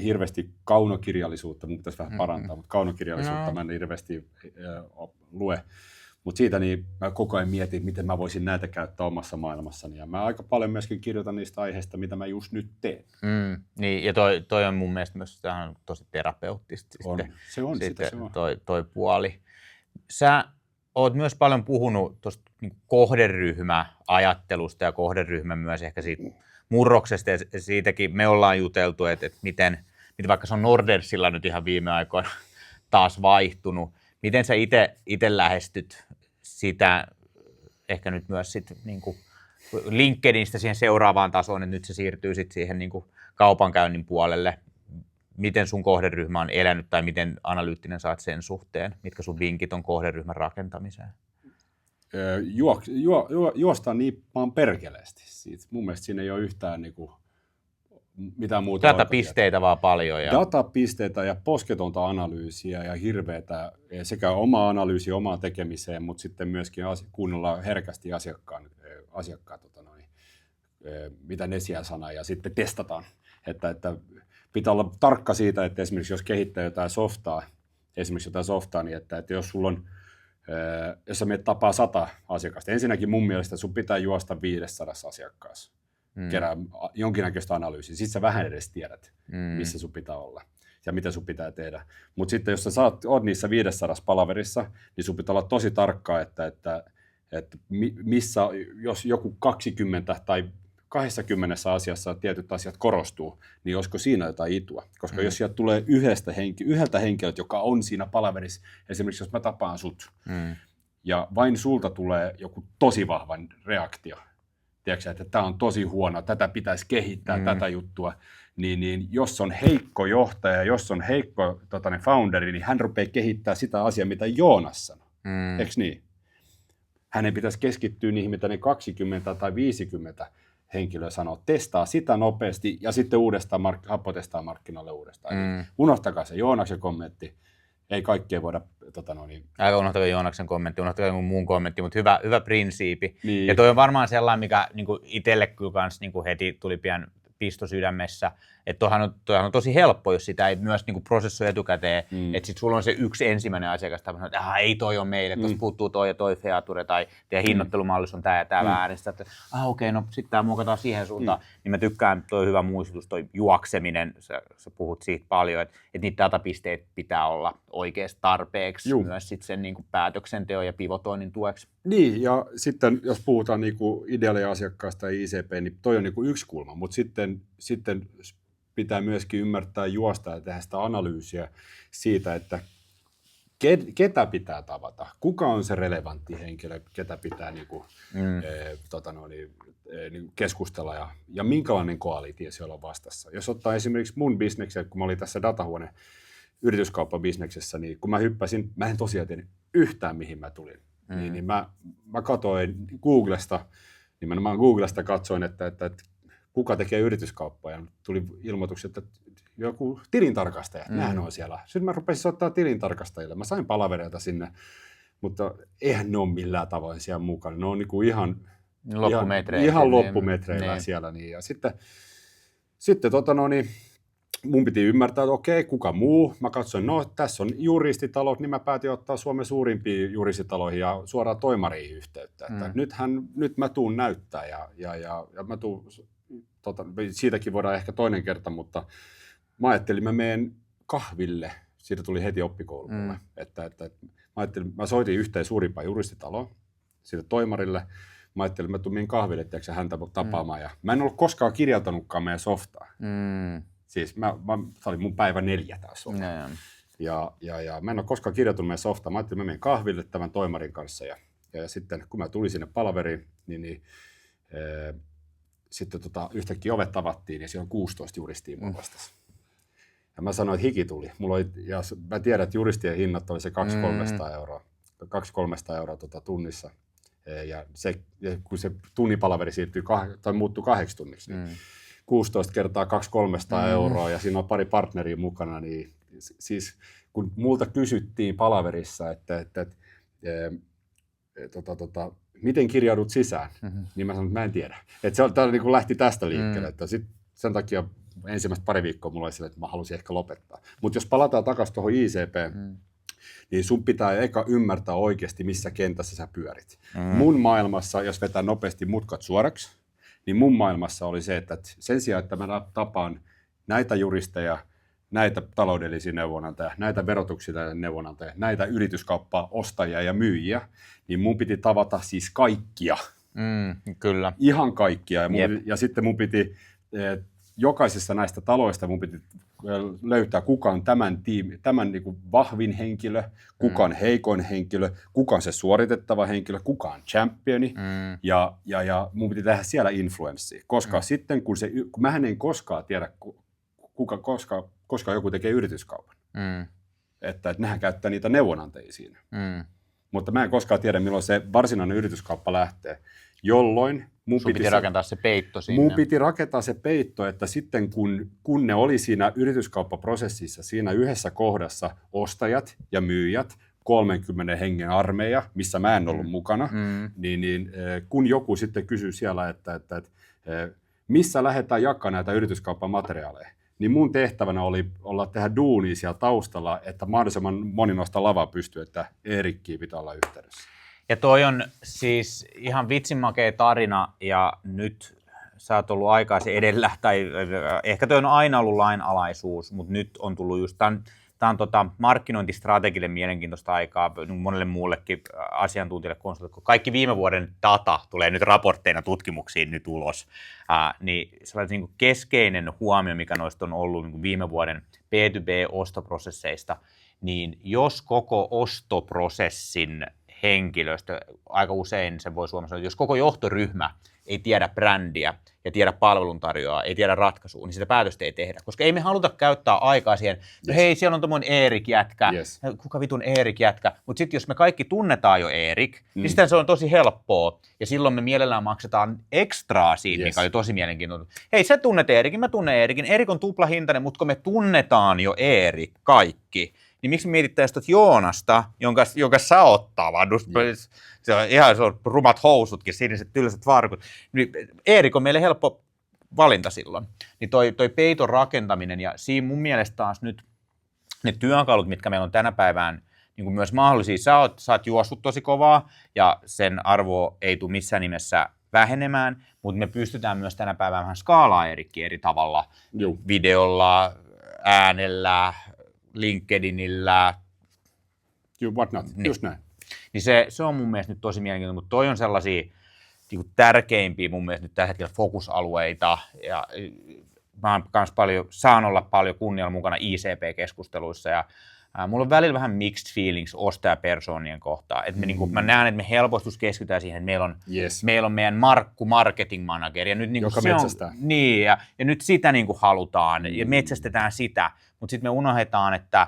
hirveästi kaunokirjallisuutta, mun pitäisi vähän parantaa, mutta kaunokirjallisuutta mä en hirveästi lue. Mutta siitä niin mä koko ajan mietin, miten mä voisin näitä käyttää omassa maailmassani. Ja mä aika paljon myöskin kirjoitan niistä aiheista, mitä mä just nyt teen. Niin, ja toi on mun mielestä myös tosi terapeuttista. Se on. Toi puoli. Sä oot myös paljon puhunut tuosta niin kohderyhmäajattelusta ja kohderyhmän myös ehkä siitä murroksesta ja siitäkin me ollaan juteltu, että miten vaikka se on Nordersilla nyt ihan viime aikoina taas vaihtunut, miten sä itse lähestyt sitä, ehkä nyt myös sit niinku LinkedInistä siihen seuraavaan tasoon, että nyt se siirtyy sit siihen niinku kaupankäynnin puolelle. Miten sun kohderyhmä on elänyt tai miten analyyttinen sä oot sen suhteen? Mitkä sun vinkit on kohderyhmän rakentamiseen? Juostaan niin vaan perkeleesti siitä. Mun mielestä siinä ei ole yhtään niinku mitään muuta. Datapisteitä vaan paljon. Datapisteitä ja posketonta analyysiä ja hirveätä sekä omaa analyysiä omaan tekemiseen, mutta sitten myöskin kuunnella herkästi asiakkaan mitä ne siellä sanoo ja sitten testataan. Että pitää olla tarkka siitä, että esimerkiksi jos kehittää jotain softaa, niin että jos sulla on, jos sä menet tapaa 100 asiakasta, ensinnäkin mun mielestä sun pitää juosta 500 asiakkaassa, kerää jonkinnäköistä analyysiä, sitten sä vähän edes tiedät, missä sun pitää olla ja mitä sun pitää tehdä. Mutta sitten jos sä oot niissä 500 palaverissa, niin sun pitää olla tosi tarkkaa, että missä, jos joku 20 tai 20 asiassa tietyt asiat korostuu, niin olisiko siinä jotain itua? Koska jos sieltä tulee yhdeltä henkilöltä, joka on siinä palaverissa, esimerkiksi jos mä tapaan sut, ja vain sulta tulee joku tosi vahva reaktio, tiedätkö, että tämä on tosi huono, tätä pitäisi kehittää, tätä juttua, niin jos on heikko johtaja, jos on heikko founderi, niin hän rupeaa kehittämään sitä asiaa, mitä Joonas sanoi. Eikö niin? Hänen pitäisi keskittyä niihin, mitä ne 20 tai 50 henkilöä sanoo, testaa sitä nopeasti ja sitten uudestaan happotestaa markkinoille uudestaan. Unohtakaa se Joonaksen kommentti, ei kaikkea voida... Älä unohtakaa Joonaksen kommentti, unohtakaa jonkun muun kommentti, mutta hyvä prinsiipi. Niin. Ja toi on varmaan sellainen, mikä niin itselle kyllä kans, niin heti tuli pian pisto sydämessä, että toihan on tosi helppo, jos sitä ei myös niin prosessoi etukäteen, että sitten sulla on se yksi ensimmäinen asiakas, että ei toi on meille, tuossa puuttuu toi ja toi feature, tai teidän hinnoittelumallis on tää ja tää vääristä, että okei, no sitten tää muokataan siihen suuntaan, niin mä tykkään, toi hyvä muistutus, toi juokseminen, sä puhut siitä paljon, että niitä datapisteitä pitää olla oikeasti tarpeeksi myös sit sen niin päätöksenteon ja pivotoinnin tueksi. Niin, ja sitten jos puhutaan niin ideaalia asiakkaasta ja ICP, niin toi on niin yksi kulma, mutta sitten pitää myöskin ymmärtää juosta ja tehdä sitä analyysiä siitä, että ketä pitää tavata, kuka on se relevantti henkilö, ketä pitää keskustella ja minkälainen koalitio siellä on vastassa. Jos ottaa esimerkiksi mun bisneksen, kun mä olin tässä Datahuone yrityskauppabisneksessä, niin kun mä hyppäsin, mä en tosiaan tiennyt yhtään mihin mä tulin. Niin mä katsoin Googlesta, nimenomaan Googlesta katsoin, että kuka tekee yrityskauppaa ja tuli ilmoitukset, että joku tilintarkastaja, nämähän on siellä. Sitten mä rupesin soittaa tilintarkastajille, mä sain palavereita sinne, mutta eihän ne ole millään tavoin siellä mukana, ne on niinku ihan loppumetreillä siellä. Niin. Ja sitten mun piti ymmärtää, että okei, kuka muu. Mä katsoin, tässä on juristitalot, niin mä päätin ottaa Suomen suurimpiin juristitaloihin ja suoraan toimariin yhteyttä. Että nyt mä tuun näyttää ja mä tuun, siitäkin voidaan ehkä toinen kerta, mutta mä ajattelin, mä menen kahville. Siitä tuli heti oppikoulu mulle. Mä soitin yhteen suurimpaan juristitaloon, siitä toimarille. Mä ajattelin, mä tuun kahville, etteikö häntä tapaamaan. Ja mä en ollut koskaan kirjoittanutkaan meidän softaa. Siis tämä oli mun päivä 4 taas olla. Ja mä en ole koskaan kirjoittanut meidän softaa. Mä ajattelin, että mä menen kahville tämän toimarin kanssa. Ja sitten kun mä tulin sinne palaveriin, sitten yhtäkkiä ovet tavattiin ja siellä on 16 juristia mun vastassa. Ja mä sanoin, että hiki tuli. Ja mä tiedän, että juristien hinnat oli se 200-300 euroa. 200-300 euroa tunnissa. Ja kun se tunnipalaveri muuttui 8 tunniksi, niin 16 kertaa 200-300 euroa ja siinä on pari partneria mukana, niin siis kun multa kysyttiin palaverissa, että miten kirjaudut sisään, niin mä sanoin, että mä en tiedä. Tämä niin lähti tästä liikkeelle, että sen takia ensimmäistä pari viikkoa mulla oli sille, että mä halusin ehkä lopettaa. Mutta jos palataan takaisin tuohon ICP, niin sun pitää eka ymmärtää oikeasti, missä kentässä sä pyörit. Mun maailmassa, jos vetää nopeasti mutkat suoraksi, niin mun maailmassa oli se, että sen sijaan, että mä tapaan näitä juristeja, näitä taloudellisia neuvonantajia, näitä verotuksia neuvonantajia, näitä yrityskauppaa ostajia ja myyjiä, niin mun piti tavata siis kaikkia Kyllä. Ihan kaikkia. Ja sitten mun piti jokaisessa näistä taloista mun piti löytää, kuka on tämän niin kuin vahvin henkilö, kuka on heikoin henkilö, kuka on se suoritettava henkilö, kuka on championi, ja mun piti tehdä siellä influenssia, koska sitten kun mähän en koskaan tiedä, koska joku tekee yrityskaupan, että nehän käyttää niitä neuvonantajia siinä, mutta mä en koskaan tiedä, milloin se varsinainen yrityskauppa lähtee, jolloin mun piti rakentaa se peitto sinne. Mun piti rakentaa se peitto, että sitten kun ne oli siinä yrityskauppaprosessissa, siinä yhdessä kohdassa ostajat ja myyjät, 30 hengen armeija, missä mä en ollut mukana, niin kun joku sitten kysyy siellä, että missä lähdetään jakamaan näitä yrityskauppamateriaaleja, niin mun tehtävänä oli tehdä duunia siellä taustalla, että mahdollisimman moni nostaa lavaa pystyy, että Eerikkiä pitää olla yhteydessä. Ja toi on siis ihan vitsinmakea tarina, ja nyt sä oot ollut aikaisin edellä, tai ehkä toi on aina ollut lainalaisuus, mutta nyt on tullut just, tämä on markkinointistrategille mielenkiintoista aikaa, monelle muullekin asiantuntijalle konsultille, kun kaikki viime vuoden data tulee nyt raportteina tutkimuksiin nyt ulos, niin sellainen niin keskeinen huomio, mikä noista on ollut niin viime vuoden B2B-ostoprosesseista, niin jos koko ostoprosessin henkilöstö, aika usein se voi Suomessa, jos koko johtoryhmä ei tiedä brändiä ja tiedä palveluntarjoajaa, ei tiedä ratkaisua, niin sitä päätöstä ei tehdä. Koska ei me haluta käyttää aikaa siihen, hei, siellä on tommoinen Eerik-jätkä, kuka vitun Eerik-jätkä, mutta sitten jos me kaikki tunnetaan jo Eerik, niin sitten se on tosi helppoa, ja silloin me mielellään maksetaan ekstraa siitä, mikä on tosi mielenkiintoinen. Hei, sä tunnet Eerikin, mä tunnen Eerikin, Eerik on tuplahintainen, mutta kun me tunnetaan jo Eerik kaikki, niin miksi me mietittäisiin Joonasta, jonka sä oot tavannut, se on rumat housutkin, siniset tylsät farkut. Eerik on meille helppo valinta silloin. Niin toi peiton rakentaminen, ja siinä mun mielestä taas nyt ne työkalut, mitkä meillä on tänä päivään niin kuin myös mahdollisia. Sä oot juossut tosi kovaa, ja sen arvo ei tule missään nimessä vähenemään, mutta me pystytään myös tänä päivänä vähän skaalaa Eerikkiä eri tavalla. Videolla, äänellä, LinkedInillä. What not, just näin. Niin se on mun mielestä nyt tosi mielenkiintoinen, mutta toi on sellaisia niin kuin tärkeimpiä mun mielestä nyt tällä hetkellä fokusalueita, ja mä oon kans saan olla paljon kunnialla mukana ICP-keskusteluissa, ja mulla on välillä vähän mixed feelings ostajapersoonien kohtaan. Että mä näen, että me helposti keskitytään siihen, että meillä on meidän marketing manager, ja nyt niin joka se metsästää. Niin, ja nyt sitä niin kuin halutaan, ja metsästetään sitä, mutta sitten me unohdetaan, että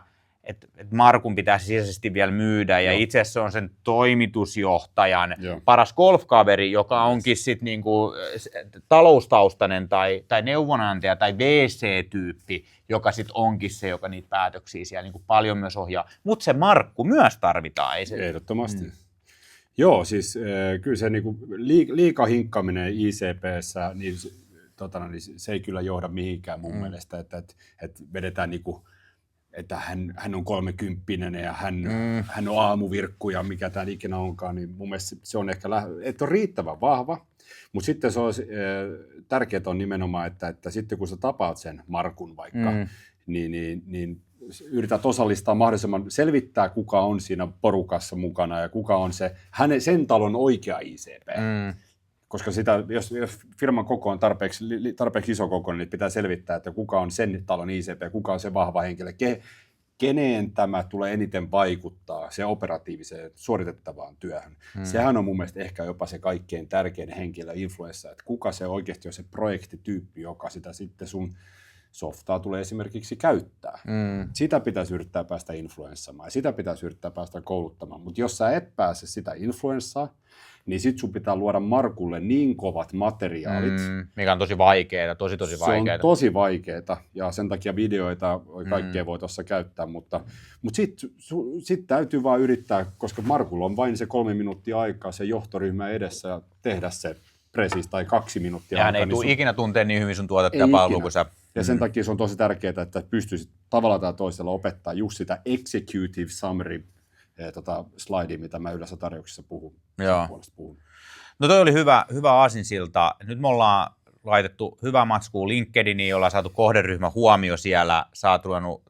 Markun pitäisi sisäisesti vielä myydä, ja itse asiassa se on sen toimitusjohtajan paras golfkaveri, joka onkin sitten niinku taloustaustainen tai neuvonantaja tai VC-tyyppi, joka sitten onkin se, joka niitä päätöksiä siellä niinku paljon myös ohjaa. Mutta se Markku myös tarvitaan. Ei se... Ehdottomasti. Joo, siis kyllä se niinku liika hinkkaaminen ICP:ssä, niin se ei kyllä johda mihinkään mun mielestä, että vedetään niinku, että hän on 30 ja hän on aamuvirkku ja mikä tämä ikinä onkaan, niin mun mielestä se on ehkä, että on riittävän vahva, mutta sitten se on tärkeää on nimenomaan, että sitten kun sä tapaat sen Markun vaikka, niin yrität osallistaa mahdollisimman, selvittää kuka on siinä porukassa mukana ja kuka on sen talon oikea ICP. Koska jos firman koko on tarpeeksi iso koko, niin pitää selvittää, että kuka on sen talon ICP, kuka on se vahva henkilö, keneen tämä tulee eniten vaikuttaa se operatiiviseen suoritettavaan työhön. Sehän on mun mielestä ehkä jopa se kaikkein tärkein henkilö influenssa, että kuka se oikeasti on se projektityyppi, joka sitä sitten sun softaa tulee esimerkiksi käyttää. Sitä pitäisi yrittää päästä influenssamaan ja sitä pitäisi yrittää päästä kouluttamaan, mutta jos sä et pääse sitä influenssaa, niin sit sun pitää luoda Markulle niin kovat materiaalit. Mikä on tosi vaikeaa, tosi vaikeaa. Se on tosi vaikeaa ja sen takia videoita kaikkea voi tuossa käyttää, mutta sit täytyy vaan yrittää, koska Markulla on vain se 3 minuuttia aikaa se johtoryhmä edessä ja tehdä se presis tai 2 minuuttia. Ja hän ei tule ikinä tuntea niin hyvin sun tuotetta ja palvelua kuin sä. Ja sen takia se on tosi tärkeää, että pystyisit tavalla tai toisella opettaa just sitä executive summary slidea, mitä mä yleensä tarjouksissa puhun. No toi oli hyvä aasinsilta. Nyt me ollaan laitettu hyvää matskua LinkedIniin, ollaan saatu kohderyhmä huomio siellä, sä oot ruvennut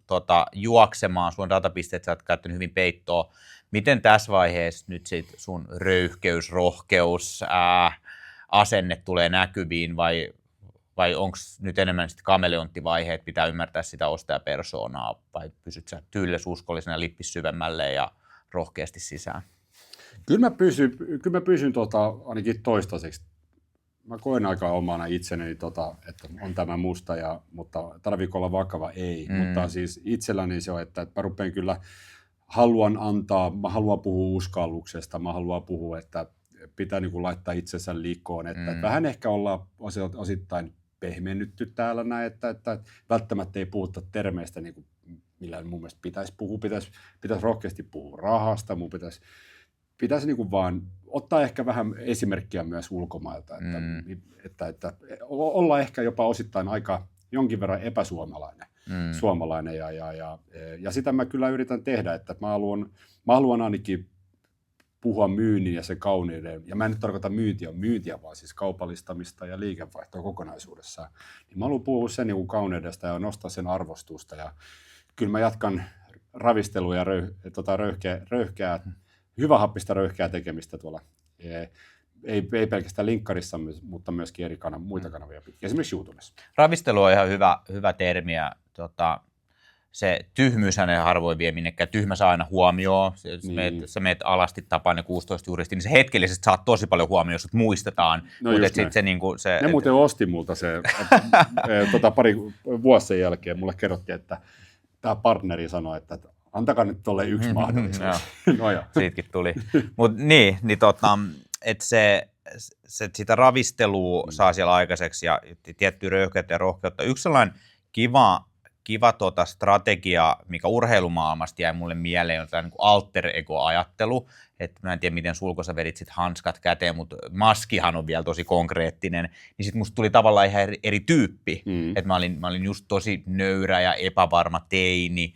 juoksemaan, sun datapisteet, sä oot käyttänyt hyvin peittoa. Miten tässä vaiheessa nyt sit sun röyhkeys, rohkeus, asenne tulee näkyviin vai onko nyt enemmän sitten kameleonttivaiheet, pitää ymmärtää sitä ostajapersoonaa vai pysyt sä tyylissä uskollisena lippis syvemmälle ja rohkeasti sisään? Kyllä mä pysyn ainakin toistaiseksi. Mä koen aika omana itsenäni, että on tämä musta, mutta tarviiko olla vakava? Ei. Mutta siis itselläni se on, että mä rupean kyllä, mä haluan puhua uskalluksesta, mä haluan puhua, että pitää niin kuin laittaa itsensä likoon. Että vähän ehkä ollaan osittain pehmennytty täällä näin, että välttämättä ei puhuta termeistä niin kuin millä mun mielestä pitäisi puhua. Pitäisi rohkeasti puhua rahasta, mun pitäisi niin kuin vaan ottaa ehkä vähän esimerkkiä myös ulkomailta, että olla ehkä jopa osittain aika jonkin verran epäsuomalainen suomalainen ja sitä mä kyllä yritän tehdä, että mä haluan ainakin puhua myynnin ja se kauneuden, ja mä en nyt tarkoita myyntiä, vaan siis kaupallistamista ja liikevaihtoa kokonaisuudessaan, niin mä haluan puhua sen niin kauneudesta ja nostaa sen arvostusta, ja kyllä mä jatkan ravistelua ja röyhkeää, hyvähappista röyhkeää tekemistä tuolla, ei pelkästään linkkarissa, mutta myöskin muita kanavia pitkin, esimerkiksi YouTubessa. Ravistelu on ihan hyvä termi, ja se tyhmyys hänen harvoin vie minnekään. Tyhmä saa aina huomioon. Sä meet alasti Tapani 16 juristi, niin se hetkellisesti saat tosi paljon huomioon, jos sut muistetaan. No se, ne muuten osti multa se pari vuosien jälkeen. Mulle kerrottiin, että tämä partneri sanoi, että antakaa nyt tolle yksi mahdollisuus. No joo. Siitäkin tuli. Mutta että sitä ravistelua saa siellä aikaiseksi ja tiettyä röyhkeyttä ja rohkeutta. Yksi sellainen kiva strategia, mikä urheilumaailmasta jäi mulle mieleen, on tämä niin kuin alter ego-ajattelu. Että mä en tiedä, miten sulko sä vedit sit hanskat käteen, mutta maskihan on vielä tosi konkreettinen. Niin sit musta tuli tavallaan ihan eri tyyppi. Että mä olin just tosi nöyrä ja epävarma teini,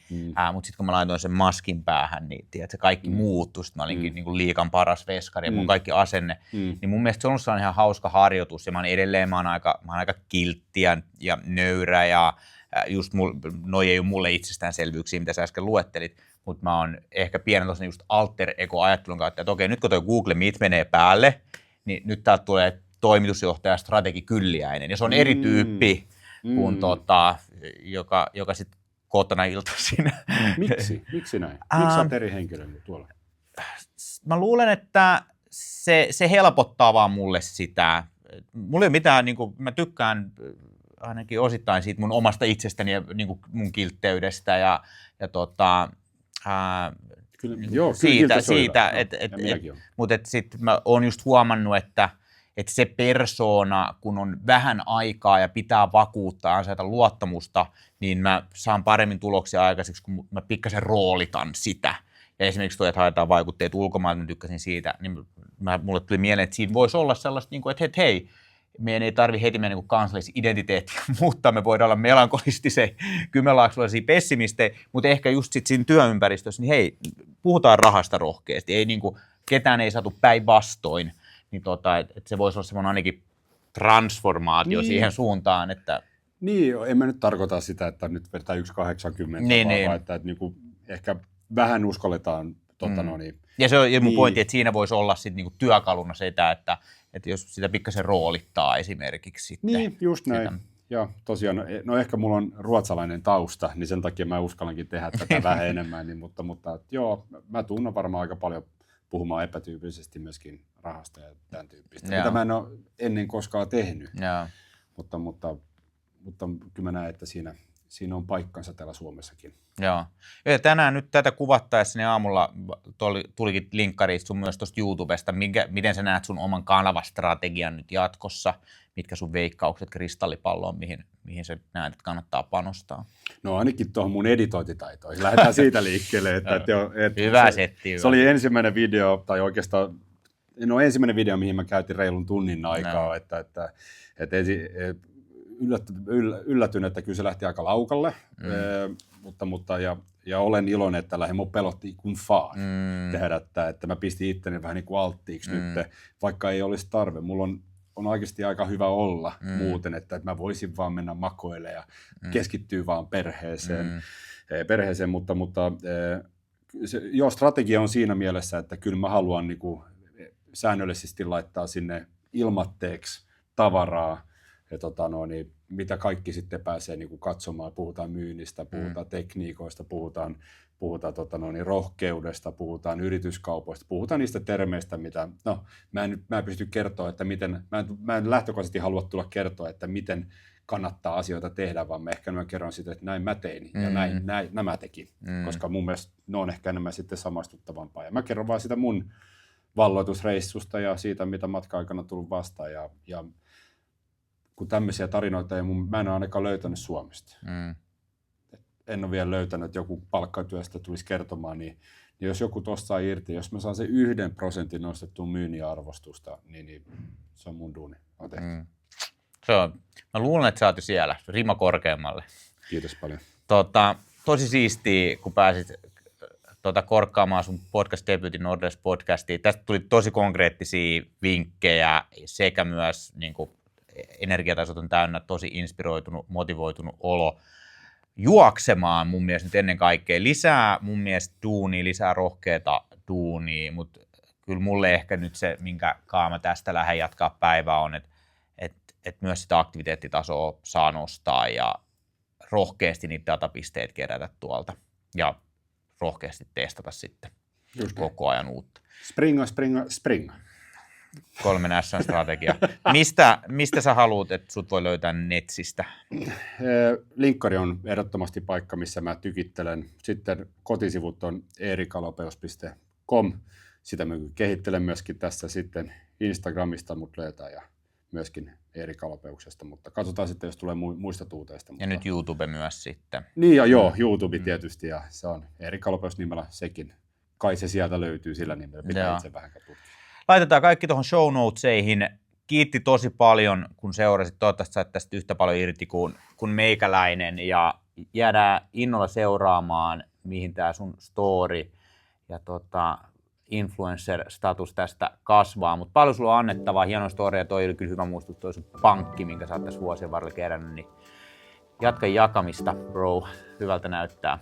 mutta sitten kun mä laitoin sen maskin päähän, niin tiedät, se kaikki muuttui. Sitten mä olinkin niin kuin liigan paras veskari ja mun kaikki asenne. Niin mun mielestä se on ollut ihan hauska harjoitus ja mä oon aika kilttiä ja nöyrä ja just noi ei ole mulle itsestäänselvyyksiä, mitä sä äsken luettelit, mutta mä oon ehkä pienen tuossa just alter ego-ajattelun kautta, että okei, nyt kun toi Google Meet menee päälle, niin nyt täältä tulee toimitusjohtaja Strategi Kylliäinen, ja se on eri tyyppi kuin joka sitten kotona iltaisin. Miksi? Miksi näin? Miksi sä oot eri henkilö tuolla? Mä luulen, että se helpottaa vaan mulle sitä. Mulla ei ole mitään, niin kuin, mä tykkään ainakin osittain siitä mun omasta itsestäni ja niin kuin mun kiltteydestä ja siitä, mutta sitten mä oon just huomannut, että se persoona, kun on vähän aikaa ja pitää vakuuttaa, ansaita luottamusta, niin mä saan paremmin tuloksia aikaiseksi, kun mä pikkasen roolitan sitä. Ja esimerkiksi tuo, että haetaan vaikutteet ulkomailta, mä tykkäsin siitä, niin mulle tuli mieleen, että siinä voisi olla sellaista, että hei, meidän ei tarvitse heti meidän niin kansallisidentiteettiä muuttaa, me voidaan olla melankolistisia, kymenlaaksollisia pessimistejä, mutta ehkä just sit siinä työympäristössä, niin hei, puhutaan rahasta rohkeasti, ei, niin kuin, ketään ei saatu päinvastoin, niin että se voisi olla semmoinen ainakin transformaatio siihen suuntaan, että... Niin, en mä nyt tarkoita sitä, että nyt vedetään 1,80, vaan että niin kuin ehkä vähän uskalletaan Ja se on mun pointti, että siinä voisi olla sit niinku työkaluna sitä, että jos sitä pikkasen roolittaa esimerkiksi sitten. Niin, just näin. Ja tosiaan, no ehkä mulla on ruotsalainen tausta, niin sen takia mä uskallankin tehdä tätä vähän enemmän, niin, mutta joo, mä tunnen varmaan aika paljon puhumaan epätyypillisesti myöskin rahasta ja tämän tyyppistä, mitä mä en ole ennen koskaan tehnyt. Mutta kyllä mä näen, että siinä on paikkansa täällä Suomessakin. Joo. Ja tänään nyt tätä kuvattaessa, niin aamulla tulikin linkkari sun myös tuosta YouTubesta. Miten sä näet sun oman kanavastrategian nyt jatkossa? Mitkä sun veikkaukset kristallipalloon, mihin sä näet, että kannattaa panostaa? No ainakin tuohon mun editointitaitoihin. Lähdetään siitä liikkeelle. Hyvä setti. Se oli ensimmäinen video, tai oikeastaan ensimmäinen video, mihin mä käytin reilun tunnin aikaa. Yllätyn, että kyllä se lähti aika laukalle, ja olen iloinen, että mun pelotti kuin faan tehdä, että mä pistin itteni vähän niin kuin alttiiksi nyt, vaikka ei olisi tarve. Mulla on oikeasti aika hyvä olla muuten, että mä voisin vaan mennä makoille ja keskittyä vaan perheeseen, mutta strategia on siinä mielessä, että kyllä mä haluan niin kuin säännöllisesti laittaa sinne ilmatteeksi tavaraa, ja niin, mitä kaikki sitten pääsee niin kuin katsomaan. Puhutaan myynnistä, puhutaan tekniikoista, puhutaan niin rohkeudesta, puhutaan yrityskaupoista, puhutaan niistä termeistä, mitä, no mä en pysty kertoa, että miten, mä en lähtökohtaisesti halua tulla kertoa, että miten kannattaa asioita tehdä, vaan mä kerron sitä, että näin mä tein ja näin nämä teki, koska mun mielestä ne on ehkä enemmän sitten samastuttavampaa. Ja mä kerron vaan sitä mun valloitusreissusta ja siitä, mitä matka-aikana on tullut vastaan. Ja kun tämmöisiä tarinoita mä en ole ainakaan löytänyt Suomesta. En ole vielä löytänyt, että joku palkkatyöstä tulisi kertomaan, niin jos joku tuosta saa irti, jos mä saan sen 1% nostettua myynnin arvostusta, niin se on mun duuni. Mä luulen, että sä oot jo siellä, rima korkeammalle. Kiitos paljon. Tosi siistiä, kun pääsit korkkaamaan sun podcast-debutin Nordest-podcastiin. Tästä tuli tosi konkreettisia vinkkejä sekä myös niin kuin energiatasot on täynnä, tosi inspiroitunut, motivoitunut olo juoksemaan mun mielestä nyt ennen kaikkea. Lisää mun mielestä duunia, lisää rohkeata duunia, mutta kyllä mulle ehkä nyt se, minkä mä tästä lähden jatkaa päivää on, että myös sitä aktiviteettitasoa saa nostaa ja rohkeasti niitä datapisteitä kerätä tuolta ja rohkeasti testata sitten koko ajan uutta. Springa. 3 S-strategia. Mistä sä haluat, että sut voi löytää Netsistä? Linkkari on ehdottomasti paikka, missä mä tykittelen. Sitten kotisivut on erikalopeus.com. Sitä mä kehittelen myöskin tässä sitten Instagramista mut löytää ja myöskin Erikalopeuksesta, mutta katsotaan sitten, jos tulee muista tuuteista. Ja nyt YouTube myös sitten. Niin ja joo, YouTube tietysti ja se on Erikalopeus nimellä sekin. Kai se sieltä löytyy sillä nimellä, pitää itse vähän tutkia. Laitetaan kaikki tuohon show notesihin. Kiitti tosi paljon, kun seurasit. Toivottavasti sait tästä yhtä paljon irti kuin meikäläinen. Ja jäädään innolla seuraamaan, mihin tämä sun story ja influencer-status tästä kasvaa. Mutta paljon sulla on annettavaa, hieno story ja toi oli kyllä hyvä muistuttaa, toi sun pankki, minkä sä oot tässä vuosien varrella kerännyt. Niin jatka jakamista, bro. Hyvältä näyttää.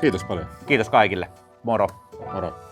Kiitos paljon. Kiitos kaikille. Moro. Moro.